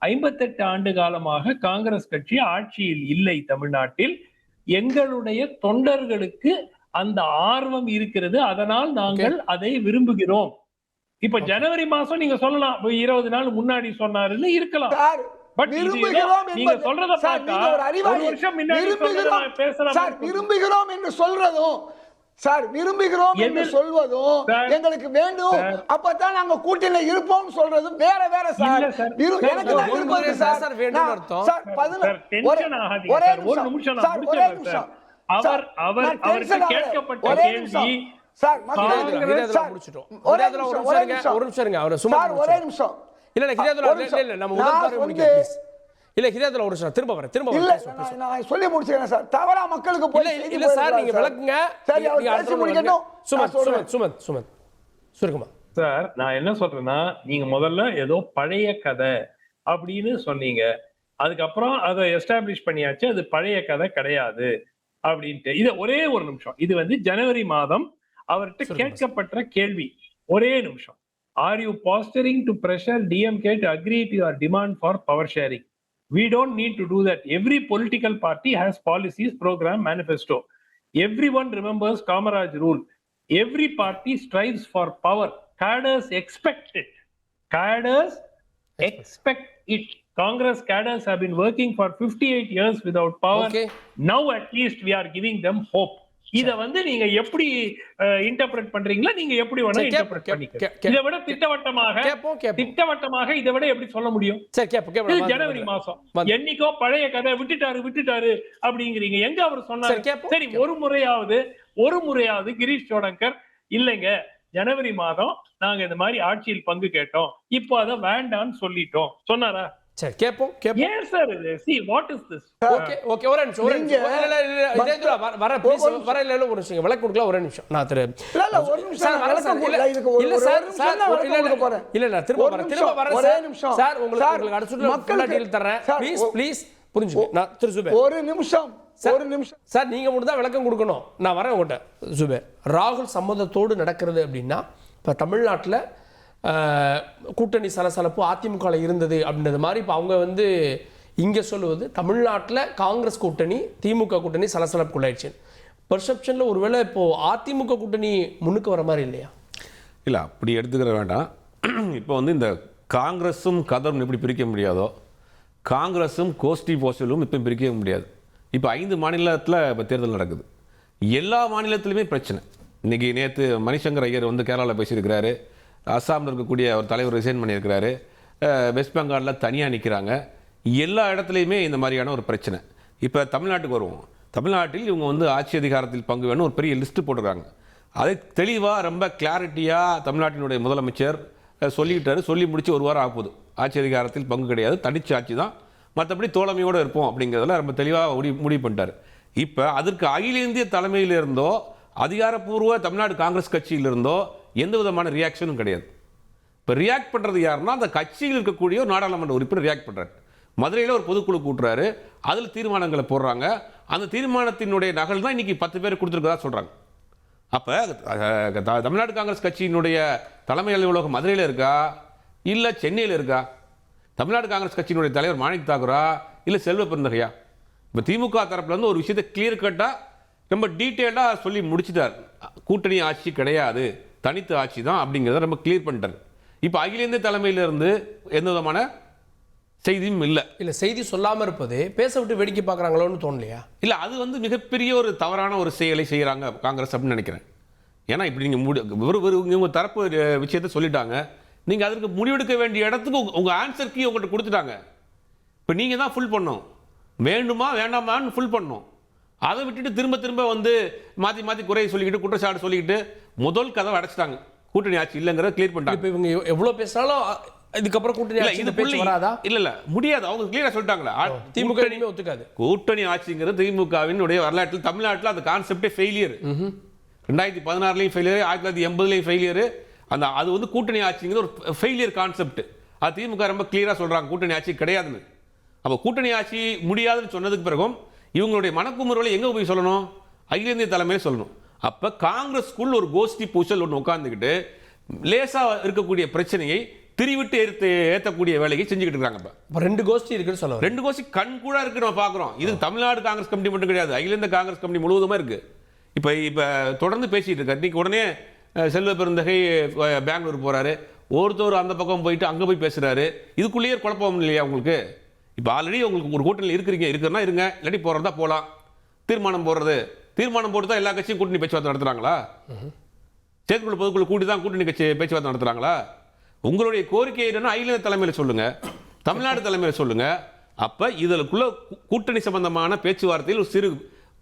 58 ஆண்டு காலமாக காங்கிரஸ் கட்சி ஆட்சியில் இல்லை தமிழ்நாட்டில். எங்களுடைய தொண்டர்களுக்கு அந்த ஆர்வம் இருக்கிறது, அதனால் நாங்கள் அதை விரும்புகிறோம். இப்ப ஜனவரி மாசம் நீங்க சொல்லலாம் 20 நாள் முன்னாடி சொன்னாருன்னு இருக்கலாம். சார், பட் விரும்புகிறோம் நீங்க என்பது- சொல்றத சார், பார்த்தா நீங்க ஒரு அறிவாளி. ஒரு வருஷம் முன்னாடி விரும்புகிறோம் சொன்னதை பேசுற சார், மாதிரி விரும்புகிறோம் என்று சொல்றதும் சார் விரும்புகிறோம் என்று சொல்வதும் சார், எங்களுக்கு வேண்டும், அப்பதான் நாங்க கூட்டணியில இருப்போம் சொல்றதும் வேற வேற சார். இல்ல சார். எனக்கு தான் விருப்பம் இருக்கு சார். சார், வேணும்னு அர்த்தம். சார், சார், டென்ஷன் ஆகாதீங்க ஒரே சார். ஒரு நிமிஷம் நான் சார், ஒரே முடிச்சிடுறேன் நிமிஷம். சார். சார், நான் அவருக்கு டென்ஷன் ஆகல. கேட்கப்பட்ட ஒரே கேள்வி நிமிஷம். சார், ஹிதாயத்துல்லா சார், முடிச்சிட்டோம். ஒரே ஹிதாயத்துல்லா நிமிஷம், ஒரு ஒரே நிமிஷம் நிமிஷம். ஒரு நிமிஷம் இருங்க. அவர் சார், சும்மா ஒரே நிமிஷம். இல்ல ஹிதாயத்துல்லா ஒரு நிமிஷம். இல்ல நம்ம நான் முதல் பார்வை முடிக்க வந்து- ப்ளீஸ். இல்ல ஹிதாயத்துல்லா ஒரு நிமிஷம் திரும்ப வரேன். இல்ல, நான் சொல்லி முடிச்சுக்கிறேன் சார். தவறா மக்களுக்கு போய் இல்ல செய்தி இல்ல சார், போயிடக்கூடாது நீங்க சார். விளக்குங்க. சரி, அவர் நீங்க பேசி அடுத்த முடிக்கட்டும். நான் சொல்றேன். சுமந்த் சுருக்கமா. சார், நான் என்ன சொல்றேன்னா, நீங்க முதல்ல ஏதோ பழைய கதை அப்படின்னு சொன்னீங்க. அதுக்கப்புறம் அதை எஸ்டாப்ளிஷ் பண்ணியாச்சு, அது பழைய கதை கிடையாது அப்படின்ட்டு. இது ஒரே ஒரு நிமிஷம். இது வந்து ஜனவரி மாதம் அவர்கிட்ட கேட்கப்பட்ட கேள்வி. ஒரே நிமிஷம். Are you posturing to pressure DMK to agree to your demand for power sharing? We don't need to do that. Every political party has policies, program, manifesto. Everyone remembers Kamaraj rule. Every party strives for power. Cadres expect it. Cadres expect it. Congress cadres have been working for 58 years without power. Okay. Now at least we are giving them hope. இத வந்து நீங்க எப்படி இன்டர்பிரட் பண்றீங்களா? நீங்க எப்படி வேணா இன்டர்பிரட் பண்ணிக்க. இதை விட திட்டவட்டமாக இதை விட எப்படி சொல்ல முடியும்? சரி, கேப்போம். இது ஜனவரி மாசம். என்னைக்கோ பழைய கதை விட்டுட்டாரு அப்படிங்கிறீங்க. எங்க அவர் சொன்னாரு? சரி, ஒரு முறையாவது கிரீஷ் சோடங்கர் இல்லைங்க, ஜனவரி மாதம் நாங்க இந்த மாதிரி ஆட்சியில் பங்கு கேட்டோம், இப்போ அதை வேண்டான்னு சொல்லிட்டோம் சொன்னாரா? சரி, கேப்போம். ஏன் சார் இது? see what is this? Okay ஒரு நிமிஷம். இல்ல வர ப்ளீஸ் வர இல்ல ஒரு நிமிஷம் விளக்கு கொடுக்கலாம். ஒரு நிமிஷம் நான் இல்ல ஒரு நிமிஷம் சார் நான் விளக்கம் கொடுக்கல. இதுக்கு ஒரு நிமிஷம் போறேன். இல்ல திரும்ப வரேன். ஒரே நிமிஷம். சார் உங்களுக்கு அடுத்து ஃபுல்லா டீல் தரேன். ப்ளீஸ் புரிஞ்சுங்க. நான் திரு சுபேர் ஒரு நிமிஷம். சார், நீங்க மட்டும் தான் விளக்கம் கொடுக்கணும். நான் வரேன் உங்கள்கிட்ட. சுபேர், ராகுல் சம்மதத்தோடு நடக்கிறது அப்படின்னா இப்போ தமிழ்நாட்டில் கூட்டணி சலசலப்பு அதிமுகவில் இருந்தது அப்படின்றது மாதிரி இப்போ அவங்க வந்து இங்கே சொல்லுவது தமிழ்நாட்டில் காங்கிரஸ் கூட்டணி திமுக கூட்டணி சலசலப்புக்குள்ளாயிடுச்சு. பெர்செப்ஷனில் ஒருவேளை இப்போது அதிமுக கூட்டணி முன்னுக்கு வர மாதிரி இல்லையா? இல்லை, அப்படி எடுத்துக்கிற வேண்டாம். இப்போ வந்து இந்த காங்கிரஸும் கதரும் எப்படி பிரிக்க முடியாதோ, காங்கிரஸும் கோஷ்டி போஸ்டலும் இப்போ பிரிக்கவே முடியாது. இப்போ 5 மாநிலத்தில் இப்போ தேர்தல் நடக்குது. எல்லா மாநிலத்திலுமே பிரச்சனை. இன்றைக்கி நேற்று மணிசங்கர் ஐயர் வந்து கேரளாவில் பேசியிருக்கிறாரு. அஸ்ஸாமில் இருக்கக்கூடிய ஒரு தலைவர் ரிசைன் பண்ணியிருக்கிறாரு. வெஸ்ட் பெங்காலில் தனியாக நிற்கிறாங்க. எல்லா இடத்துலையுமே இந்த மாதிரியான ஒரு பிரச்சனை. இப்போ தமிழ்நாட்டுக்கு வருவோம். தமிழ்நாட்டில் இவங்க வந்து ஆட்சி அதிகாரத்தில் பங்கு வேணும் ஒரு பெரிய லிஸ்ட்டு போட்டுருக்காங்க. அதை தெளிவாக ரொம்ப கிளாரிட்டியாக தமிழ்நாட்டினுடைய முதலமைச்சர் சொல்லிக்கிட்டாரு. சொல்லி முடிச்சு 1 வாரம் ஆகுது. ஆட்சி அதிகாரத்தில் பங்கு கிடையாது, தனிச்சு ஆட்சி தான், மற்றபடி தோழமையோடு இருப்போம் அப்படிங்கிறதுல ரொம்ப தெளிவாக முடிவு பண்ணிட்டார். இப்போ அதற்கு அகில இந்திய தலைமையிலிருந்தோ அதிகாரப்பூர்வ தமிழ்நாடு காங்கிரஸ் கட்சியிலிருந்தோ எந்த விதமான ரியாக்ஷனும் கிடையாது. இப்போ ரியாக்ட் பண்ணுறது யாருன்னா அந்த கட்சியில் இருக்கக்கூடிய ஒரு நாடாளுமன்ற உறுப்பினர் ரியாக்ட் பண்ணுறாரு. மதுரையில் ஒரு பொதுக்குழு கூட்டுறாரு, அதில் தீர்மானங்களை போடுறாங்க. அந்த தீர்மானத்தினுடைய நகல் தான் இன்றைக்கி 10 பேர் கொடுத்துருக்கதா சொல்கிறாங்க. அப்போ தமிழ்நாடு காங்கிரஸ் கட்சியினுடைய தலைமை அலுவலகம் மதுரையில் இருக்கா இல்லை சென்னையில் இருக்கா? தமிழ்நாடு காங்கிரஸ் கட்சியினுடைய தலைவர் மாணிக் தாக்கூரா இல்லை செல்வ பெருந்தகையா? இப்போ திமுக தரப்புலேருந்து ஒரு விஷயத்தை கிளியர் கட்டாக ரொம்ப டீட்டெயிலாக சொல்லி முடிச்சிட்டார். கூட்டணி ஆட்சி கிடையாது, தனித்து ஆட்சி தான் அப்படிங்கிறத ரொம்ப கிளியர் பண்ணிட்டார். இப்போ அகில இந்திய தலைமையிலிருந்து எந்த விதமான செய்தியும் இல்லை செய்தி சொல்லாமல் இருப்பது பேச விட்டு வேடிக்கை பார்க்குறாங்களோன்னு தோணலையா? இல்லை, அது வந்து மிகப்பெரிய ஒரு தவறான ஒரு செயலை செய்கிறாங்க காங்கிரஸ் அப்படின்னு நினைக்கிறேன். ஏன்னா இப்படி நீங்கள் இவங்க தரப்பு விஷயத்தை சொல்லிட்டாங்க, நீங்கள் அதற்கு முடிவெடுக்க வேண்டிய இடத்துக்கு உங்கள் ஆன்சர் கீ உங்கள்கிட்ட கொடுத்துட்டாங்க. இப்போ நீங்கள் தான் ஃபுல் பண்ணணும், வேண்டுமா வேண்டாமான்னு ஃபுல் பண்ணணும். அதை விட்டுட்டு திரும்ப திரும்ப வந்து மாற்றி மாற்றி குறையை சொல்லிக்கிட்டு குற்றச்சாட்டு சொல்லிக்கிட்டு முதல் கதவை அடைச்சிட்டாங்க. கூட்டணி ஆட்சி இல்லைங்கிறத கிளியர் பண்ணிட்டாங்க. இப்போ இவங்க எவ்வளோ பேசினாலும் இதுக்கப்புறம் கூட்டணி இல்ல, ஆட்சி இது இந்த பேச்சு வராதா? இல்ல முடியாது. அவங்க கிளியரா சொல்லிட்டாங்களா, திமுக இனிமே ஒத்துக்காது. கூட்டணி ஆட்சிங்கிறது திமுகவின் வரலாற்றில் தமிழ்நாட்டில் அந்த கான்செப்டே ஃபெயிலியர். 2016 failure, 1980 failure. அந்த அது வந்து கூட்டணி ஆட்சிங்கிறது ஒரு ஃபெயிலியர் கான்செப்ட். அது திமுக ரொம்ப கிளியரா சொல்றாங்க கூட்டணி ஆட்சி கிடையாதுன்னு. அப்போ கூட்டணி ஆட்சி முடியாதுன்னு சொன்னதுக்கு பிறகும் இவங்களுடைய மனக்குமுறலை எங்க போய் சொல்லணும்? அகில இந்திய தலைமையில சொல்லணும். அப்ப காங்கிரஸ்க்குள் ஒரு கோஷ்டி பூசல் ஒன்று உட்கார்ந்துக்கிட்டு லேசா இருக்கக்கூடிய பிரச்சனையை திரிவிட்டு ஏற்றக்கூடிய வேலையை செஞ்சுக்கிட்டு இருக்காங்க. இப்போ 2 கோஷ்டி இருக்குன்னு சொல்ல 2 கோஷ்டி கண் கூட இருக்கு நம்ம பார்க்குறோம். இது தமிழ்நாடு காங்கிரஸ் கமிட்டி மட்டும் கிடையாது, அகில இந்திய காங்கிரஸ் கமிட்டி முழுவதுமா இருக்கு. இப்போ தொடர்ந்து பேசிட்டு இருக்காரு. இன்னைக்கு உடனே செல்வ பெருந்தகை பெங்களூர் போறாரு, ஒருத்தர் அந்த பக்கம் போயிட்டு அங்கே போய் பேசுறாரு. இதுக்குள்ளேயே குழப்பம் இல்லையா உங்களுக்கு? இப்போ ஆல்ரெடி உங்களுக்கு ஒரு கூட்டணியில் இருக்குன்னா இருங்க, இல்லாட்டி போறதா போகலாம். தீர்மானம் போட்டு தான் எல்லா கட்சியும் கூட்டணி பேச்சுவார்த்தை நடத்துறாங்களா? செயற்குழு பொதுக்குழு கூட்டி தான் கூட்டணி கட்சி பேச்சுவார்த்தை நடத்துறாங்களா? உங்களுடைய கோரிக்கை என்னன்னா அகில தலைமையில் சொல்லுங்க, தமிழ்நாடு தலைமையில் சொல்லுங்க. அப்ப இதற்குள்ள கூட்டணி சம்பந்தமான பேச்சுவார்த்தையில் ஒரு சிறு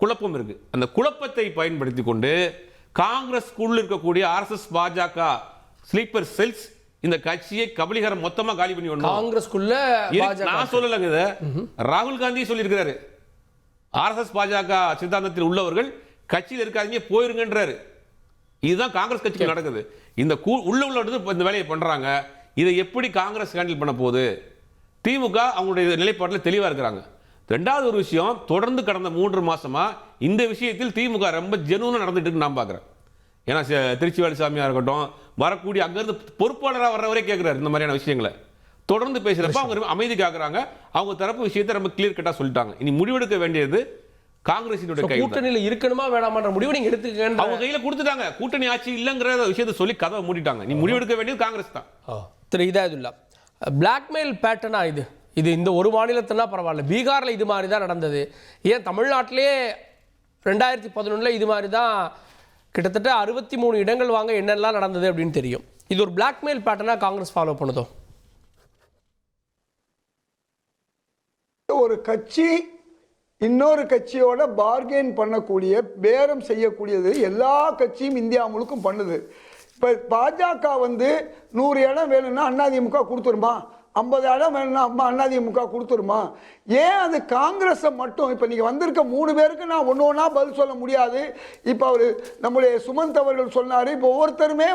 குழப்பம் இருக்கு. அந்த குழப்பத்தை பயன்படுத்தி கொண்டு காங்கிரஸ்க்குள்ள இருக்கக்கூடிய RSS பாஜக ஸ்லீப்பர் செல்ஸ் இந்த கட்சியை கபலீகரம் மொத்தமா காலி பண்ணி வரணும். காங்கிரஸ்க்குள்ள நான் சொல்லலங்க, இத ராகுல் காந்தி சொல்லியிருக்கிறாரு. RSS பாஜக சித்தாந்தத்தில் உள்ளவர்கள் கட்சியில் இருக்காதீங்க, போயிருங்கன்றாரு. இதுதான் காங்கிரஸ் கட்சிக்கு நடக்குது. இந்த உள்ள இந்த வேலையை பண்றாங்க. இதை எப்படி காங்கிரஸ் ஹேண்டில் பண்ண போகுது? திமுக அவங்களுடைய நிலைப்பாட்டில் தெளிவா இருக்கிறாங்க. ரெண்டாவது ஒரு விஷயம், தொடர்ந்து கடந்த 3 மாசமா இந்த விஷயத்தில் திமுக ரொம்ப ஜெனூனா நடந்துட்டு இருக்கு நான் பார்க்குறேன். ஏன்னா திருச்சி வேலுசாமியா இருக்கட்டும், வரக்கூடிய அங்கிருந்து பொறுப்பாளராக வர்றவரே கேட்கிறாரு இந்த மாதிரியான விஷயங்களை. தொடர்ந்து பேசுறப்ப அவங்க அமைதி காக்குறாங்க. அவங்க தரப்பு விஷயத்தை ரொம்ப கிளியர் கட்டா சொல்லிட்டாங்க. இனி முடிவெடுக்க வேண்டியது காங்கிரசினுடைய கையில். கூட்டணியில இருக்கணுமா வேணாமான்ற முடிவு நீங்க எடுத்துக்கங்க. அவங்க கையில கொடுத்துட்டாங்க. கூட்டணி ஆட்சி இல்லங்கிற விஷயத்தை சொல்லி கதவை மூடிட்டாங்க. நீ முடிவெடுக்க வேண்டியது காங்கிரஸ் தான். திரு இதாயதுல்லா, பிளாக்மெயில் பேட்டர்னா இது இந்த ஒரு மாநிலத்தினா பரவாயில்ல, பீகார்ல இது மாதிரி தான் நடந்தது. ஏன் தமிழ்நாட்டிலே 2011 இது மாதிரி தான் கிட்டத்தட்ட 63 இடங்கள் வாங்க என்னெல்லாம் நடந்தது அப்படின்னு தெரியும். இது ஒரு பிளாக்மெயில் பேட்டர்னா காங்கிரஸ் ஃபாலோ பண்ணுதோ? ஒரு கட்சி இன்னொரு கட்சியோட பார்கெயின் பண்ணக்கூடிய, பேரம் செய்யக்கூடியது எல்லா கட்சியும் இந்தியா முழுக்கும் பண்ணுது. இப்போ பாஜக 100 இடம் வேணும்னா அதிமுக கொடுத்துருமா, 50 இடம் வேணும்னா அதிமுக கொடுத்துருமா? ஏன் அது காங்கிரஸை மட்டும்? இப்போ நீங்கள் வந்திருக்க 3 பேருக்கு நான் ஒன்றா பதில் சொல்ல முடியாது. இப்போ நம்முடைய சுமந்த் அவர்கள் சொன்னார், இப்போ ஒவ்வொருத்தருமே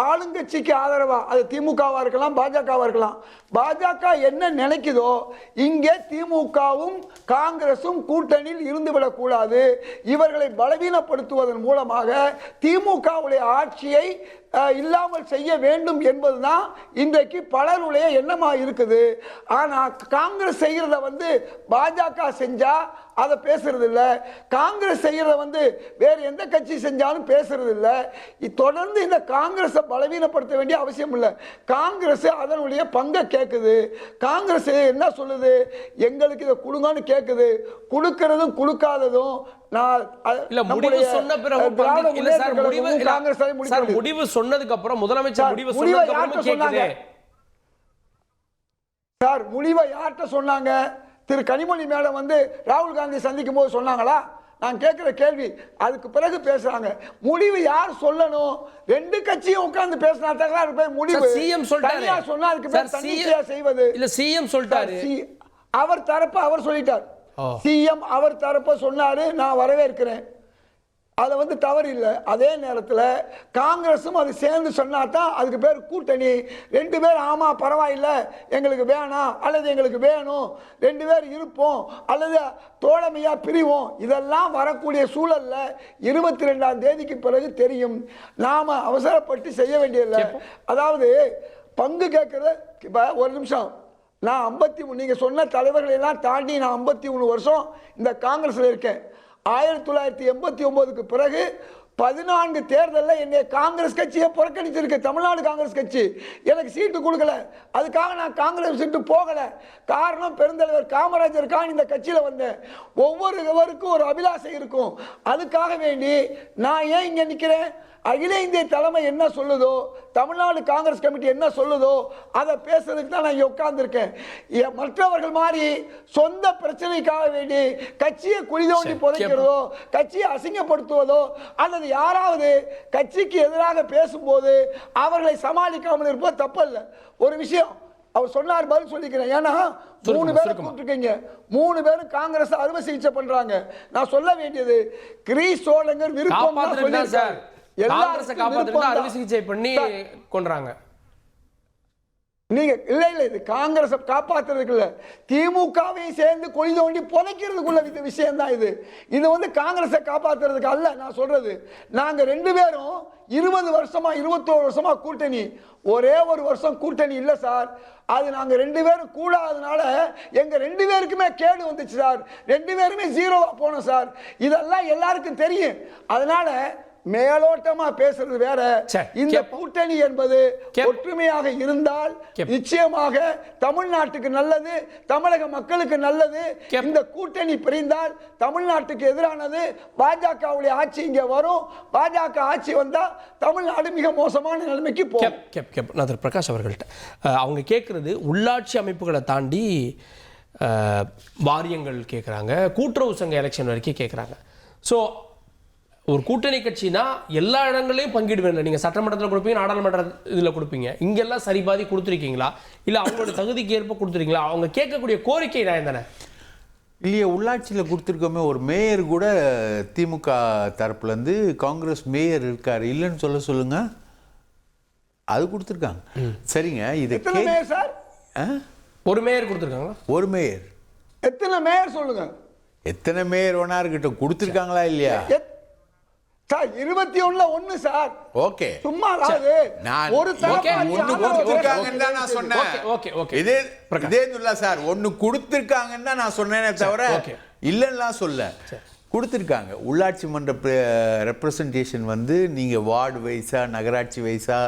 ஆளுங்கட்சிக்கு ஆதரவா, அது திமுகவாக இருக்கலாம், பாஜகவாக இருக்கலாம். பாஜக என்ன நினைக்குதோ இங்கே திமுகவும் காங்கிரசும் கூட்டணியில் இருந்துவிடக்கூடாது. இவர்களை பலவீனப்படுத்துவதன் மூலமாக திமுகவுடைய ஆட்சியை இல்லாமல் செய்ய வேண்டும் என்பதுதான் இன்றைக்கு பலருடைய எண்ணமாக இருக்குது. ஆனால் காங்கிரஸ் செய்கிறத பாஜக செஞ்சா அதை பேசுறது இல்லை, காங்கிரஸ் செய்கிறத வேறு எந்த கட்சி செஞ்சாலும் பேசுறது இல்லை. தொடர்ந்து இந்த காங்கிரஸை பலவீனப்படுத்த வேண்டிய அவசியம் இல்லை. காங்கிரஸ் அதனுடைய பங்கை கேட்குது. காங்கிரஸ் என்ன சொல்லுது? எங்களுக்கு இதை கொடுங்கன்னு கேட்குது. கொடுக்கறதும் கொடுக்காததும் முடிவு சொன்னதுக்கு அப்புறம் முதலமைச்சர் முடிவை யார்கிட்ட சொன்னாங்க? திரு கனிமொழி மேடம் ராகுல் காந்தி சந்திக்கும் போது சொன்னாங்களா? நான் கேட்கிற கேள்வி. அதுக்கு பிறகு பேசுறாங்க. முடிவு யார் சொல்லணும்? 2 கட்சியும் உட்கார்ந்து பேசினா தகராறு. முடிவு சிஎம் சொல்லிட்டாரு. சொன்னா அதுக்கு பேர் தன்னிச்சையா செய்வது இல்ல. சிஎம் சொல்லிட்டாரு, அவர் தரப்பு அவர் சொல்லிட்டார். சிஎம் அவர் தரப்ப சொன்னாரு, நான் வரவேற்கிறேன். அதை தவறு இல்லை. அதே நேரத்தில் காங்கிரஸும் அது சேர்ந்து சொன்னா தான் அதுக்கு பேர் கூட்டணி. 2 பேர் ஆமா பரவாயில்லை, எங்களுக்கு வேணாம் அல்லது எங்களுக்கு வேணும், 2 பேர் இருப்போம் அல்லது தோழமையா பிரிவோம், இதெல்லாம் வரக்கூடிய சூழல்ல 22ஆம் தேதிக்கு பிறகு தெரியும். நாம அவசரப்பட்டு செய்ய வேண்டியதில்லை. அதாவது பங்கு கேட்கறது. இப்போ ஒரு நிமிஷம், நான் 53 நீங்கள் சொன்ன தலைவர்களை எல்லாம் தாண்டி நான் 53 வருஷம் இந்த காங்கிரஸில் இருக்கேன். 1989க்கு பிறகு 14 தேர்தலில் என்னை காங்கிரஸ் கட்சியை புறக்கணிச்சிருக்கு. தமிழ்நாடு காங்கிரஸ் கட்சி எனக்கு சீட்டு கொடுக்கல. அதுக்காக நான் காங்கிரஸ் சீட்டு போகல. காரணம், பெருந்தலைவர் காமராஜருக்காக இந்த கட்சியில் வந்தேன். ஒவ்வொருவருக்கும் ஒரு அபிலாஷை இருக்கும். அதுக்காக வேண்டி நான் ஏன் இங்கே நிற்கிறேன்? அகில இந்திய தலைமை என்ன சொல்லுதோ, தமிழ்நாடு காங்கிரஸ் கமிட்டி என்ன சொல்லுதோ அதை பேசுறதுக்கு தான் நான் இங்கே உட்கார்ந்துருக்கேன். மற்றவர்கள் மாதிரி சொந்த பிரச்சனைக்காக வேண்டி கட்சியை குளிதோண்டி புதைக்கிறதோ, கட்சியை அசிங்கப்படுத்துவதோ, அல்லது யாராவது கட்சிக்கு எதிராக பேசும்போது அவர்களை சமாளிக்காமல் இருப்பது தப்பல்ல. ஒரு விஷயம் அவர் சொன்னார், பதில் சொல்லிக்கிறேன். ஏன்னா 3 பேரை கூப்பிட்டுருக்கீங்க, 3 பேரும் காங்கிரஸ் அறுவை சிகிச்சை பண்றாங்க. நான் சொல்ல வேண்டியது கிரீஷ் சோழங்கர் விருப்பம் தான் சொல்லியிருக்காரு. அறுவை சிகிச்சை பண்ணி கொன்றாங்க. நீங்க இல்ல இது காங்கிரஸை காப்பாத்துறதுக்கு இல்ல, திமுகவையும் சேர்ந்து கொடி தோண்டி புதைக்கிறதுக்குள்ள விஷயம் தான் இது. இது வந்து காங்கிரஸை காப்பாத்துறதுக்கு அல்ல நான் சொல்றது. நாங்க 2 பேரும் 20 வருஷமா 21 வருஷமா கூட்டணி, ஒரே ஒரு வருஷம் கூட்டணி இல்ல சார். அது நாங்க 2 பேரும் கூடாதனால எங்க 2 பேருக்குமே கேடு வந்துச்சு சார். 2 பேருமே ஜீரோவா போனோம் சார். இதெல்லாம் எல்லாருக்கும் தெரியும். அதனால மேலோட்டமா பேசுறது வேற. இந்த கூட்டணி என்பது ஒற்றுமையாக இருந்தால் நிச்சயமாக தமிழ்நாட்டுக்கு நல்லது, தமிழக மக்களுக்கு நல்லது. இந்த கூட்டணி பிரிந்தால் தமிழ்நாட்டுக்கு எதிரானது. பாஜகவுடைய ஆட்சி இங்க வரும். பாஜக ஆட்சி வந்தா தமிழ்நாடு மிக மோசமான நிலைமைக்கு போகும். நான் பிரகாஷ் அவர்கள்ட்ட அவங்க கேட்கறது உள்ளாட்சி அமைப்புகளை தாண்டி வாரியங்கள் கேட்குறாங்க, கூட்டுறவு சங்க எலெக்ஷன் வரைக்கும் கேட்குறாங்க. ஸோ ஒரு கூட்டணி கட்சினா எல்லா இடங்களையும் பங்கிடுவேன். நீங்கள் சட்டமன்றத்தில் கொடுப்பீங்க, நாடாளுமன்ற இதில் கொடுப்பீங்க. இங்கெல்லாம் சரிபாதி கொடுத்துருக்கீங்களா, இல்லை அவங்களோட தகுதிக்கு ஏற்ப கொடுத்துருக்கீங்களா? அவங்க கேட்கக்கூடிய கோரிக்கை நான் தானே இல்லையா? உள்ளாட்சியில் கொடுத்துருக்கோமே, ஒரு மேயர் கூட திமுக தரப்புலேருந்து காங்கிரஸ் மேயர் இருக்கார், இல்லைன்னு சொல்லுங்க. அது கொடுத்துருக்காங்க. சரிங்க, இது சார் ஒரு மேயர் கொடுத்துருக்காங்களா? ஒரு மேயர். எத்தனை மேயர் சொல்லுங்க? எத்தனை மேயர் வேணா இருக்கட்டும், கொடுத்துருக்காங்களா இல்லையா? Sir 21ல 1 sir. ஓகே, சும்மா ஒரு கொடுத்திருக்காங்கன்னு தான் நான் சொன்னேன். ஓகே ஓகே, இதே துல்லா சார் ஒன்னு கொடுத்திருக்காங்கன்னு தான் நான் சொன்னேனே தவிர இல்லைன்னா சொல்ல. கொடுத்திருக்காங்க. உள்ளாட்சி மன்ற ரெப்ரசன்டேஷன் வந்து நீங்க வார்டு வைஸா நகராட்சி வைஸா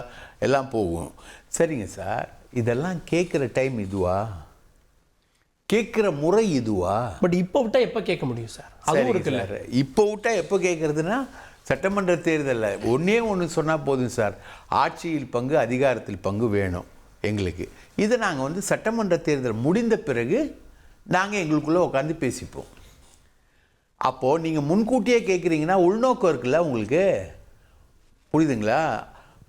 எல்லாம் போகும். சரிங்க சார், இதெல்லாம் கேட்குற டைம் இதுவா, கேட்குற முறை இதுவா? பட் இப்போ விட்டா எப்போ கேட்க முடியும் சார்? அது இருக்குல்ல, இப்போ விட்டா எப்போ கேட்கறதுன்னா சட்டமன்ற தேர்தலில் ஒன்று சொன்னால் போதும் சார். ஆட்சியில் பங்கு அதிகாரத்தில் பங்கு வேணும் எங்களுக்கு. இதை நாங்கள் வந்து சட்டமன்ற தேர்தல் முடிந்த பிறகு நாங்கள் எங்களுக்குள்ளே உட்காந்து பேசிப்போம். அப்போது நீங்கள் முன்கூட்டியே கேட்குறீங்கன்னா உள்நோக்கம் இருக்குல்ல உங்களுக்கு, புரியுதுங்களா?